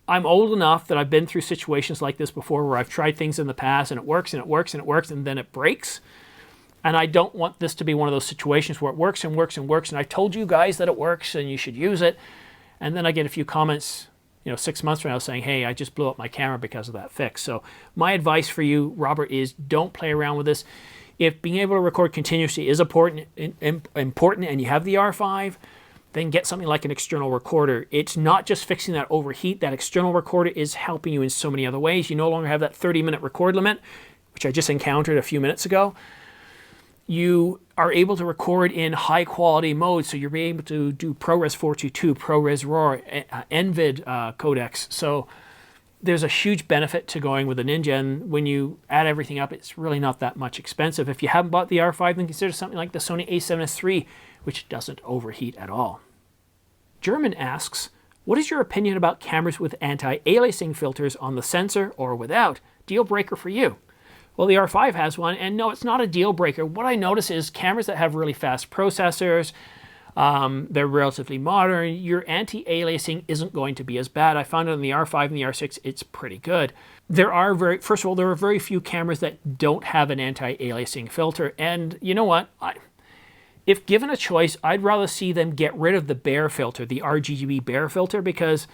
old enough that I've been through situations like this before where I've tried things in the past and it works and it works and it works and then it breaks. And I don't want this to be one of those situations where it works and works and works. And I've told you guys that it works and you should use it. And then I get a few comments, 6 months from now saying, hey, I just blew up my camera because of that fix. So my advice for you, Robert, is don't play around with this. If being able to record continuously is important and you have the R5, then get something like an external recorder. It's not just fixing that overheat. That external recorder is helping you in so many other ways. You no longer have that 30-minute record limit, which I just encountered a few minutes ago. You are able to record in high quality mode, so you're able to do ProRes 422, ProRes RAW, NVID codecs. So there's a huge benefit to going with a Ninja, and when you add everything up, it's really not that much expensive. If you haven't bought the R5, then consider something like the Sony a7S III, which doesn't overheat at all. German asks, what is your opinion about cameras with anti-aliasing filters on the sensor or without? Deal breaker for you? Well, the R5 has one, and no, it's not a deal breaker. What I notice is cameras that have really fast processors, they're relatively modern, your anti-aliasing isn't going to be as bad. I found it on the R5 and the R6, it's pretty good. First of all, there are very few cameras that don't have an anti-aliasing filter, and you know what? If given a choice, I'd rather see them get rid of the bare filter, the RGB bare filter, because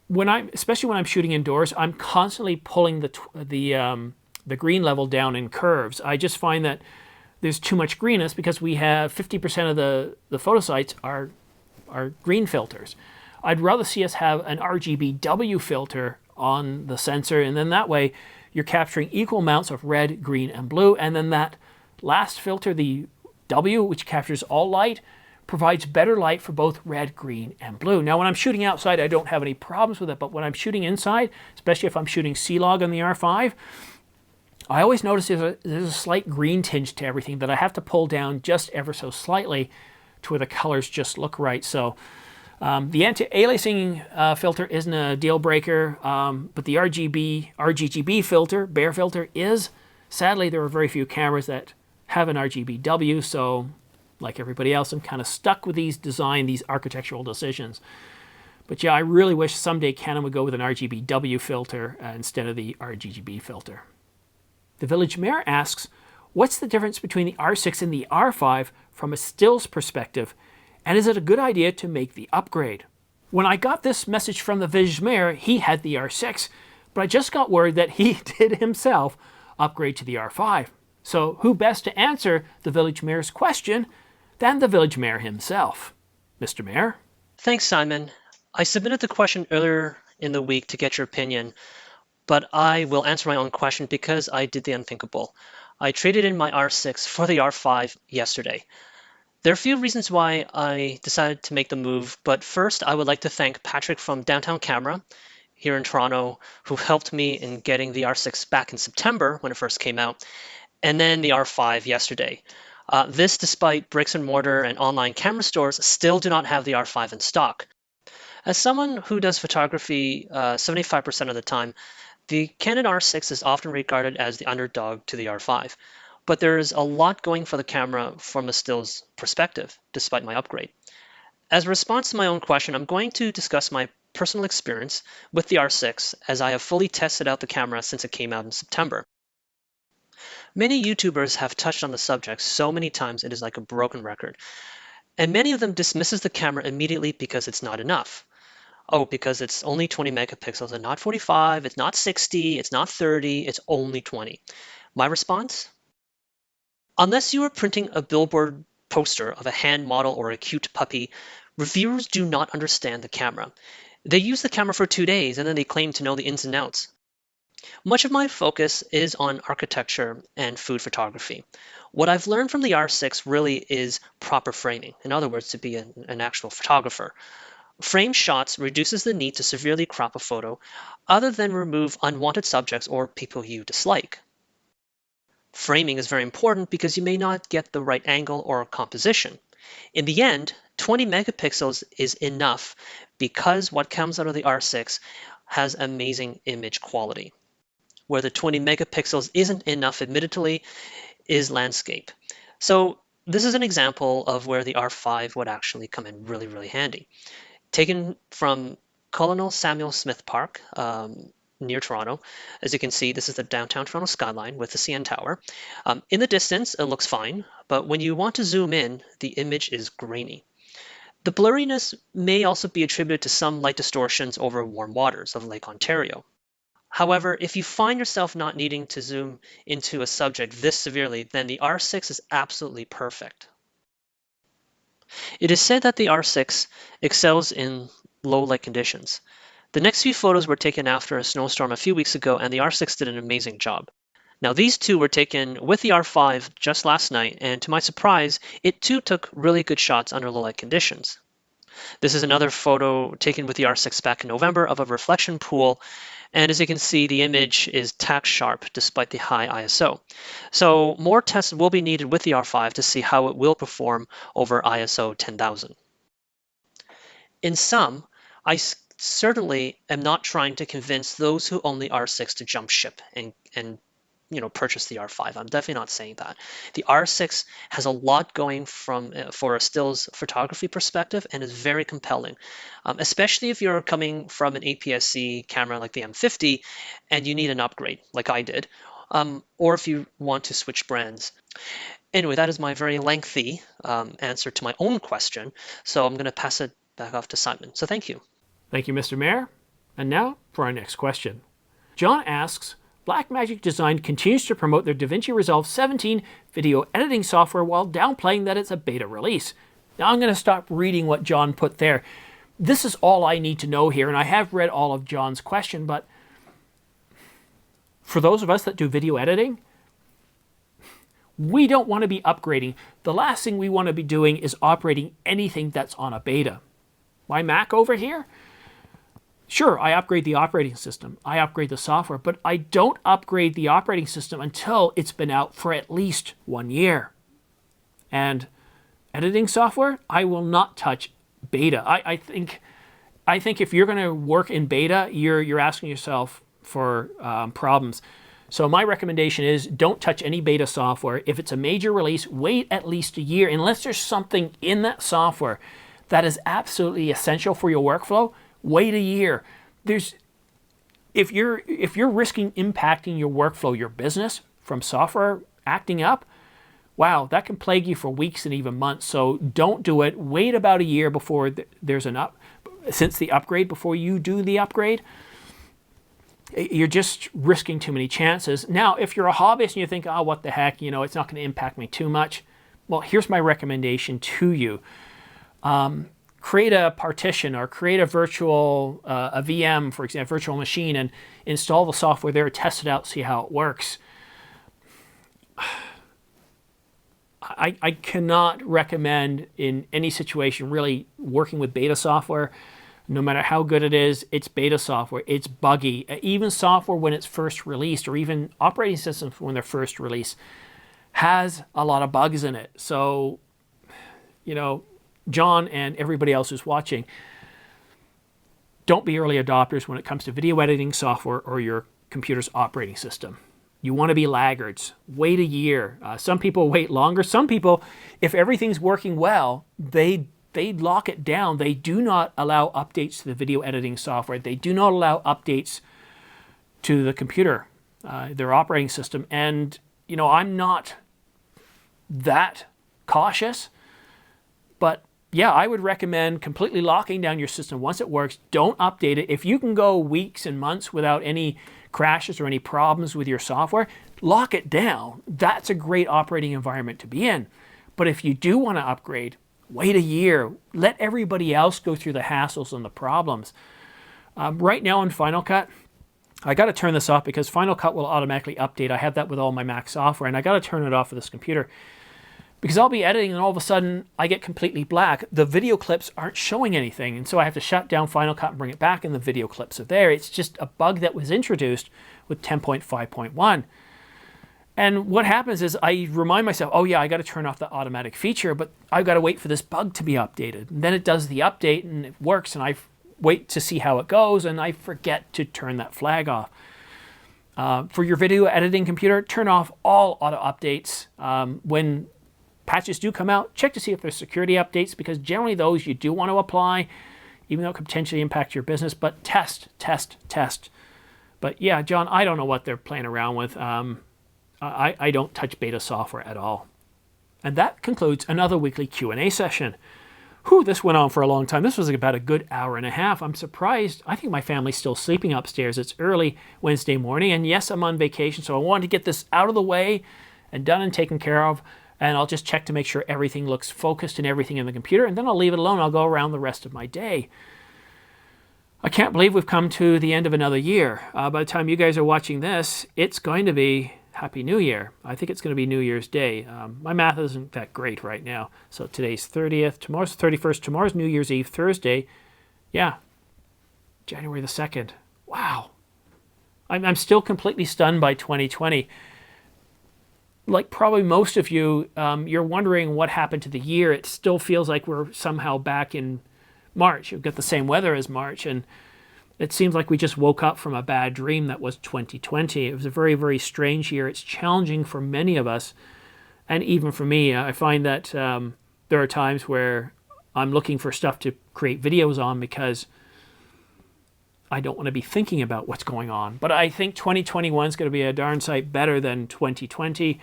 especially when I'm shooting indoors, I'm constantly pulling the green level down in curves. I just find that there's too much greenness because we have 50% of the photo sites are green filters. I'd rather see us have an RGBW filter on the sensor, and then that way you're capturing equal amounts of red, green, and blue, and then that last filter, the W, which captures all light, provides better light for both red, green, and blue. Now, when I'm shooting outside, I don't have any problems with it, but when I'm shooting inside, especially if I'm shooting C-Log on the R5, I always notice there's a slight green tinge to everything that I have to pull down just ever so slightly to where the colors just look right. So the anti-aliasing filter isn't a deal breaker, but the RGB filter, bare filter, is. Sadly, there are very few cameras that have an RGBW, so like everybody else, I'm kind of stuck with these architectural decisions. But yeah, I really wish someday Canon would go with an RGBW filter instead of the RGB filter. The Village Mayor asks, what's the difference between the R6 and the R5 from a stills perspective, and is it a good idea to make the upgrade? When I got this message from the Village Mayor, he had the R6, but I just got word that he did himself upgrade to the R5. So who best to answer the Village Mayor's question than the Village Mayor himself? Mr. Mayor? Thanks, Simon. I submitted the question earlier in the week to get your opinion, but I will answer my own question because I did the unthinkable. I traded in my R6 for the R5 yesterday. There are a few reasons why I decided to make the move, but first I would like to thank Patrick from Downtown Camera here in Toronto, who helped me in getting the R6 back in September when it first came out, and then the R5 yesterday. This despite bricks and mortar and online camera stores still do not have the R5 in stock. As someone who does photography 75% of the time, the Canon R6 is often regarded as the underdog to the R5, but there is a lot going for the camera from a stills perspective, despite my upgrade. As a response to my own question, I'm going to discuss my personal experience with the R6 as I have fully tested out the camera since it came out in September. Many YouTubers have touched on the subject so many times it is like a broken record, and many of them dismisses the camera immediately because it's not enough. Oh, because it's only 20 megapixels and not 45, it's not 60, it's not 30, it's only 20. My response? Unless you are printing a billboard poster of a hand model or a cute puppy, reviewers do not understand the camera. They use the camera for 2 days and then they claim to know the ins and outs. Much of my focus is on architecture and food photography. What I've learned from the R6 really is proper framing. In other words, to be an actual photographer. Frame shots reduces the need to severely crop a photo other than remove unwanted subjects or people you dislike. Framing is very important because you may not get the right angle or composition. In the end, 20 megapixels is enough because what comes out of the R6 has amazing image quality. Where the 20 megapixels isn't enough, admittedly, is landscape. So this is an example of where the R5 would actually come in really, really handy. Taken from Colonel Samuel Smith Park, near Toronto. As you can see, this is the downtown Toronto skyline with the CN Tower. In the distance, it looks fine, but when you want to zoom in, the image is grainy. The blurriness may also be attributed to some light distortions over warm waters of Lake Ontario. However, if you find yourself not needing to zoom into a subject this severely, then the R6 is absolutely perfect. It is said that the R6 excels in low light conditions. The next few photos were taken after a snowstorm a few weeks ago, and the R6 did an amazing job. Now, these two were taken with the R5 just last night, and to my surprise, it too took really good shots under low light conditions. This is another photo taken with the R6 back in November of a reflection pool, and as you can see, the image is tack sharp despite the high ISO. So more tests will be needed with the R5 to see how it will perform over ISO 10,000. In sum, I certainly am not trying to convince those who own the R6 to jump ship and purchase the R5. I'm definitely not saying that. The R6 has a lot going for a stills photography perspective and is very compelling, especially if you're coming from an APS-C camera like the M50 and you need an upgrade like I did, or if you want to switch brands. Anyway, that is my very lengthy answer to my own question, so I'm going to pass it back off to Simon. So thank you. Thank you, Mr. Mayor. And now for our next question. John asks, Blackmagic Design continues to promote their Divinci Resolve 17 video editing software while downplaying that it's a beta release. Now I'm going to stop reading what John put there. This is all I need to know here, and I have read all of John's question, but for those of us that do video editing, we don't want to be upgrading. The last thing we want to be doing is operating anything that's on a beta. My Mac over here? Sure, I upgrade the operating system. I upgrade the software, but I don't upgrade the operating system until it's been out for at least 1 year. And editing software, I will not touch beta. I think if you're going to work in beta, you're asking yourself for problems. So my recommendation is don't touch any beta software. If it's a major release, wait at least a year, unless there's something in that software that is absolutely essential for your workflow. Wait a year. If you're risking impacting your workflow, your business from software acting up, wow, that can plague you for weeks and even months. So don't do it. Wait about a year before there's since the upgrade, before you do the upgrade. You're just risking too many chances. Now, if you're a hobbyist and you think, oh, what the heck, it's not going to impact me too much. Well, here's my recommendation to you. Create a partition or create a virtual, a VM, for example, virtual machine, and install the software there, test it out, see how it works. I cannot recommend in any situation really working with beta software. No matter how good it is, it's beta software. It's buggy. Even software when it's first released, or even operating systems when they're first released, has a lot of bugs in it. So, John and everybody else who's watching, don't be early adopters when it comes to video editing software or your computer's operating system. You want to be laggards. Wait a year. Some people wait longer. Some people, if everything's working well, they lock it down. They do not allow updates to the video editing software. They do not allow updates to the computer, their operating system. And, I'm not that cautious, but yeah, I would recommend completely locking down your system once it works. Don't update it. If you can go weeks and months without any crashes or any problems with your software, lock it down. That's a great operating environment to be in. But if you do want to upgrade, wait a year. Let everybody else go through the hassles and the problems. Right now in Final Cut, I got to turn this off because Final Cut will automatically update. I have that with all my Mac software, and I got to turn it off for this computer because I'll be editing and all of a sudden I get completely black. The video clips aren't showing anything, and so I have to shut down Final Cut and bring it back, and the video clips are there. It's just a bug that was introduced with 10.5.1. And what happens is I remind myself, oh yeah, I got to turn off the automatic feature, but I've got to wait for this bug to be updated. And then it does the update and it works, and I wait to see how it goes, and I forget to turn that flag off. For your video editing computer, turn off all auto updates. When patches do come out, check to see if there's security updates, because generally those you do want to apply, even though it could potentially impact your business, but test. But yeah, John, I don't know what they're playing around with. I don't touch beta software at all. And that concludes another weekly Q&A session. Whew, this went on for a long time. This was about a good hour and a half. I'm surprised. I think my family's still sleeping upstairs. It's early Wednesday morning, and yes, I'm on vacation, so I wanted to get this out of the way and done and taken care of, and I'll just check to make sure everything looks focused and everything in the computer, and then I'll leave it alone. I'll go around the rest of my day. I can't believe we've come to the end of another year. By the time you guys are watching this, it's going to be Happy New Year. I think it's going to be New Year's Day. My math isn't that great right now. So today's 30th, tomorrow's 31st, tomorrow's New Year's Eve, Thursday. Yeah, January the 2nd. Wow. I'm still completely stunned by 2020. Like probably most of you, you're wondering what happened to the year. It still feels like we're somehow back in March. We've got the same weather as March, and it seems like we just woke up from a bad dream that was 2020. It was a very, very strange year. It's challenging for many of us, and even for me. I find that there are times where I'm looking for stuff to create videos on because I don't want to be thinking about what's going on. But I think 2021 is going to be a darn sight better than 2020.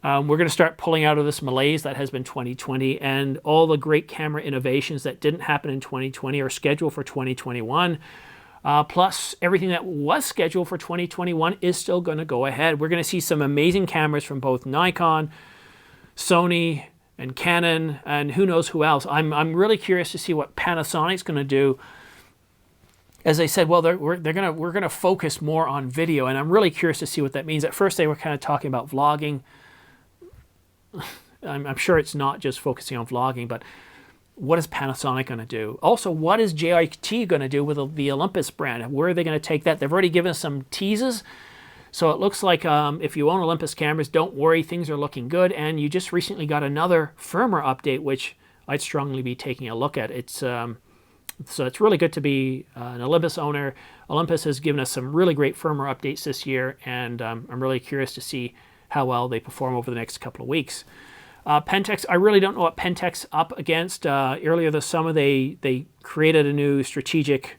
We're going to start pulling out of this malaise that has been 2020, and all the great camera innovations that didn't happen in 2020 are scheduled for 2021. Plus, everything that was scheduled for 2021 is still going to go ahead. We're going to see some amazing cameras from both Nikon, Sony, and Canon, and who knows who else. I'm really curious to see what Panasonic's going to do. As I said, well, we're going to focus more on video, and I'm really curious to see what that means. At first, they were kind of talking about vlogging. I'm sure it's not just focusing on vlogging, but what is Panasonic going to do? Also, what is JIT going to do with the Olympus brand? Where are they going to take that? They've already given us some teases. So it looks like if you own Olympus cameras, don't worry, things are looking good. And you just recently got another firmware update, which I'd strongly be taking a look at. So it's really good to be an Olympus owner. Olympus has given us some really great firmware updates this year, and I'm really curious to see how well they perform over the next couple of weeks. Pentax, I really don't know what Pentax up against. Earlier this summer, they created a new strategic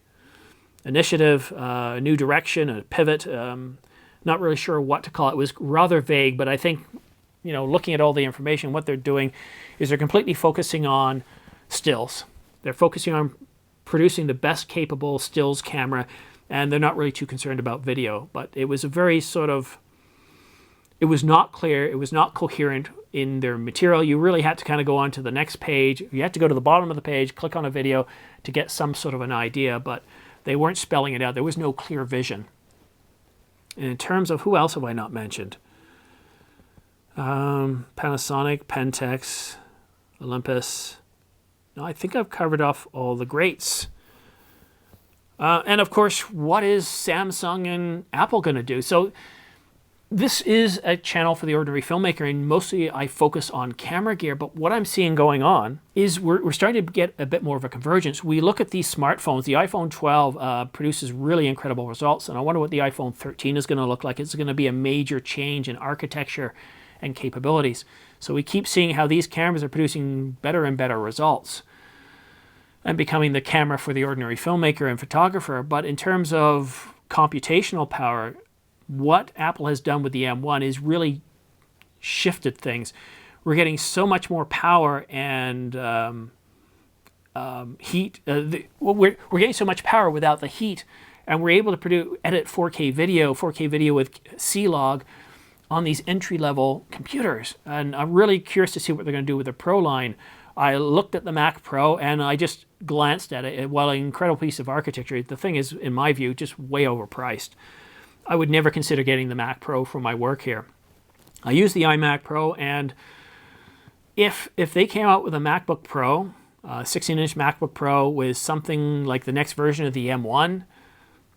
initiative, a new direction, a pivot. Not really sure what to call it. It was rather vague, but I think, looking at all the information, what they're doing is they're completely focusing on stills. They're focusing on producing the best capable stills camera, and they're not really too concerned about video. But it was a very it was not clear, it was not coherent in their material. You really had to kind of go on to the next page. You had to go to the bottom of the page, click on a video to get some sort of an idea, but they weren't spelling it out. There was no clear vision. And in terms of who else have I not mentioned? Panasonic, Pentax, Olympus. No, I think I've covered off all the greats. And of course, what is Samsung and Apple going to do? So this is a channel for the ordinary filmmaker, and mostly I focus on camera gear, but what I'm seeing going on is we're starting to get a bit more of a convergence. We look at these smartphones. The iPhone 12 produces really incredible results, and I wonder what the iPhone 13 is going to look like. It's going to be a major change in architecture and capabilities. So we keep seeing how these cameras are producing better and better results and becoming the camera for the ordinary filmmaker and photographer. But in terms of computational power, what Apple has done with the M1 is really shifted things. We're getting so much more power and heat. We're getting so much power without the heat, and we're able to edit 4K video with C-Log on these entry-level computers. And I'm really curious to see what they're going to do with the Pro line. I looked at the Mac Pro and I just glanced at it. While an incredible piece of architecture, the thing is, in my view, just way overpriced. I would never consider getting the Mac Pro for my work here. I use the iMac Pro, and if they came out with a MacBook Pro, 16-inch MacBook Pro with something like the next version of the M1,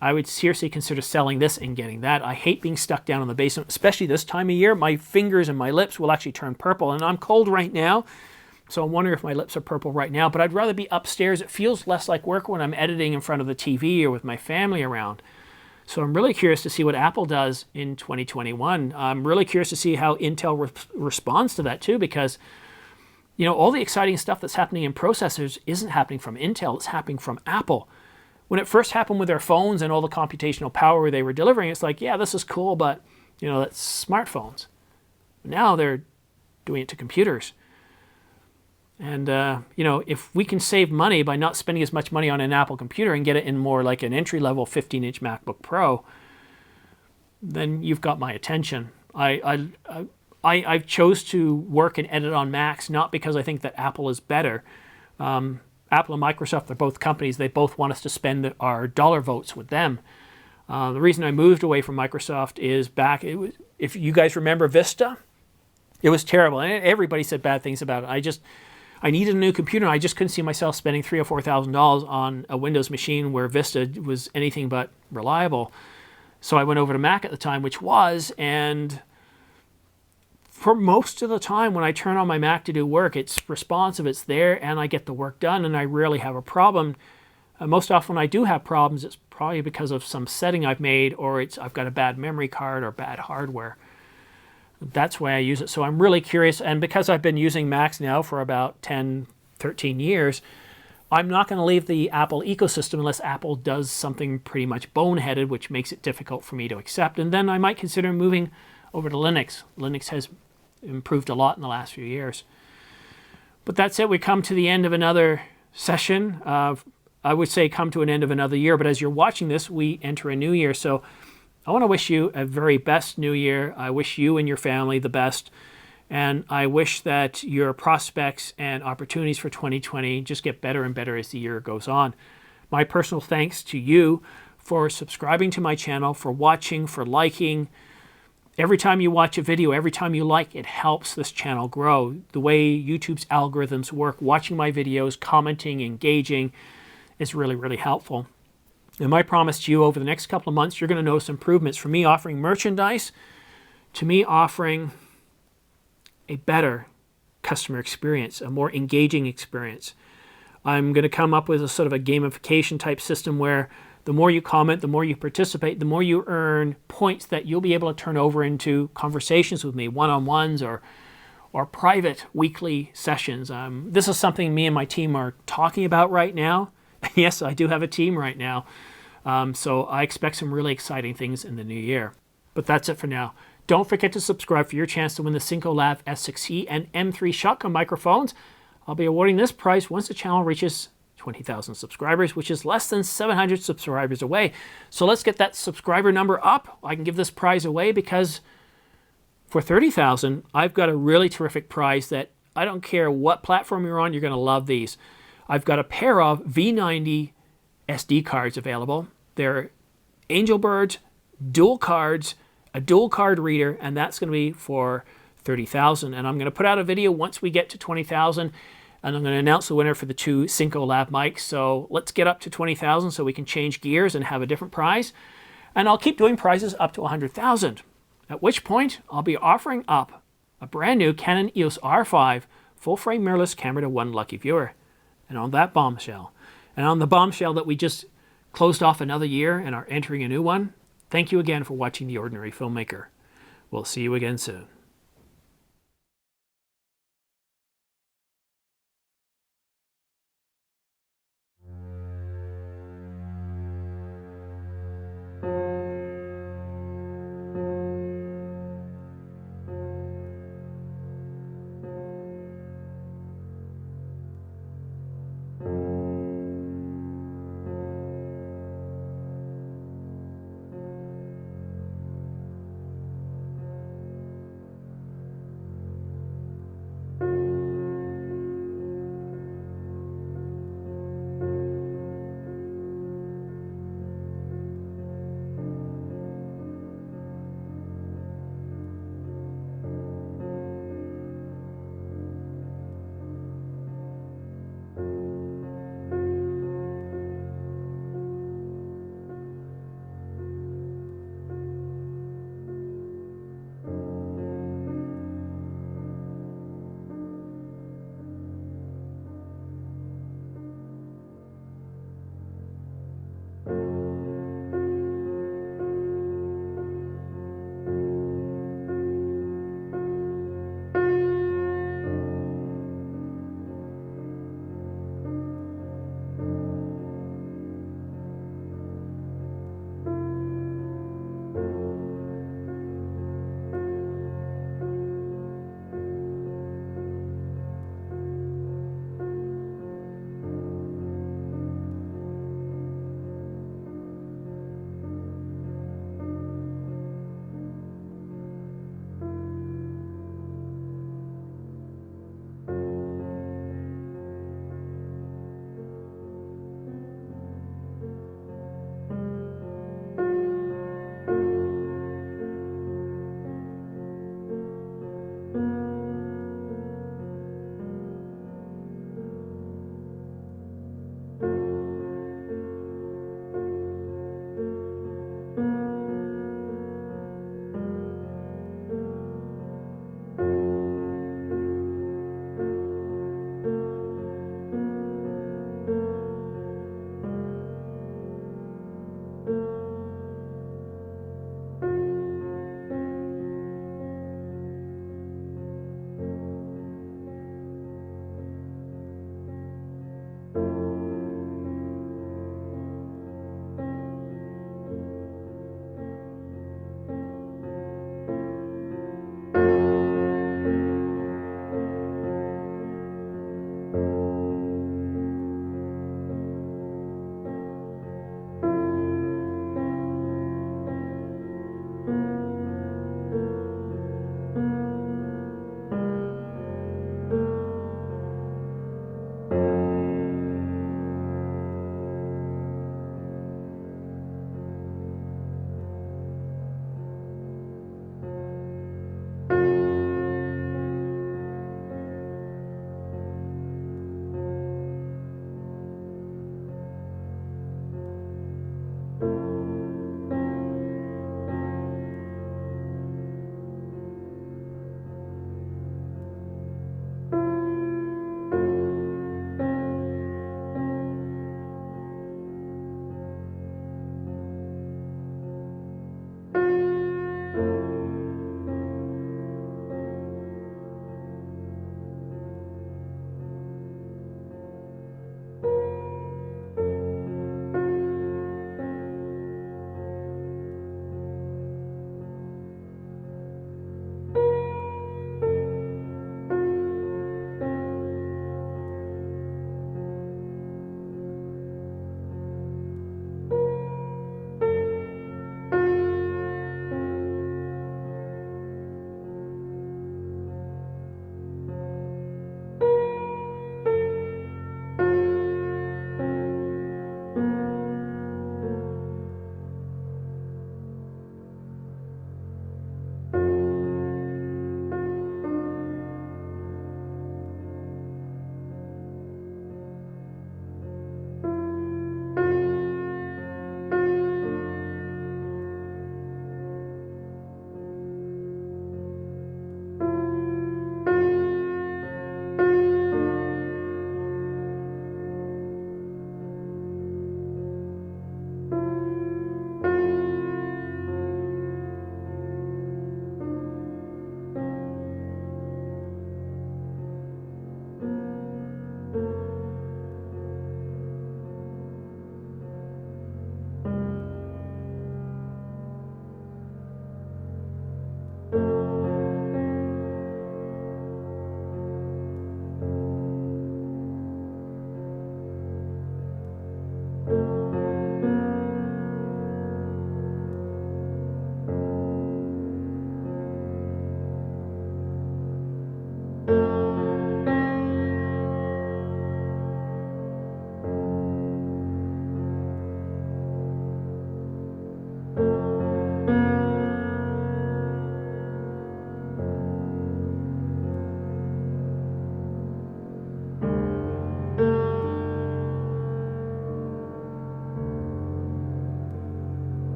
I would seriously consider selling this and getting that. I hate being stuck down in the basement, especially this time of year. My fingers and my lips will actually turn purple, and I'm cold right now, so I'm wondering if my lips are purple right now, but I'd rather be upstairs. It feels less like work when I'm editing in front of the TV or with my family around. So I'm really curious to see what Apple does in 2021. I'm really curious to see how Intel responds to that too, because you know, all the exciting stuff that's happening in processors isn't happening from Intel, it's happening from Apple. When it first happened with their phones and all the computational power they were delivering, it's like, yeah, this is cool, but you know, that's smartphones. Now they're doing it to computers. And, you know, if we can save money by not spending as much money on an Apple computer and get it in more like an entry-level 15-inch MacBook Pro, then you've got my attention. I chose to work and edit on Macs not because I think that Apple is better. Apple and Microsoft, they're both companies. They both want us to spend our dollar votes with them. The reason I moved away from Microsoft is if you guys remember Vista, it was terrible. And everybody said bad things about it. I needed a new computer, and I just couldn't see myself spending $3,000 or $4,000 on a Windows machine where Vista was anything but reliable. So I went over to Mac at the time, which was, and for most of the time when I turn on my Mac to do work, it's responsive, it's there, and I get the work done, and I rarely have a problem. Most often when I do have problems, it's probably because of some setting I've made, or I've got a bad memory card or bad hardware. That's why I use it. So I'm really curious, and because I've been using Macs now for about 10, 13 years, I'm not going to leave the Apple ecosystem unless Apple does something pretty much boneheaded, which makes it difficult for me to accept. And then I might consider moving over to Linux. Linux has improved a lot in the last few years. But that's it. We come to the end of another session. I would say come to an end of another year, but as you're watching this, we enter a new year. So I want to wish you a very best new year. I wish you and your family the best. And I wish that your prospects and opportunities for 2020 just get better and better as the year goes on. My personal thanks to you for subscribing to my channel, for watching, for liking. Every time you watch a video, every time you like, it helps this channel grow. The way YouTube's algorithms work, watching my videos, commenting, engaging is really, really helpful. And my promise to you over the next couple of months, you're going to notice improvements from me offering merchandise to me offering a better customer experience, a more engaging experience. I'm going to come up with a sort of a gamification type system where the more you comment, the more you participate, the more you earn points that you'll be able to turn over into conversations with me, one-on-ones or private weekly sessions. This is something me and my team are talking about right now. Yes, I do have a team right now. So I expect some really exciting things in the new year. But that's it for now. Don't forget to subscribe for your chance to win the Syncolav S6E and M3 shotgun microphones. I'll be awarding this prize once the channel reaches 20,000 subscribers, which is less than 700 subscribers away. So let's get that subscriber number up. I can give this prize away because for 30,000, I've got a really terrific prize that I don't care what platform you're on, you're going to love these. I've got a pair of V90 SD cards available. They're Angel Birds, dual cards, a dual card reader, and that's going to be for 30,000. And I'm going to put out a video once we get to 20,000, and I'm going to announce the winner for the two Syncolav mics. So let's get up to 20,000 so we can change gears and have a different prize. And I'll keep doing prizes up to 100,000, at which point I'll be offering up a brand new Canon EOS R5 full-frame mirrorless camera to one lucky viewer. And on that bombshell, and on the bombshell that we just closed off another year and are entering a new one, thank you again for watching The Ordinary Filmmaker. We'll see you again soon.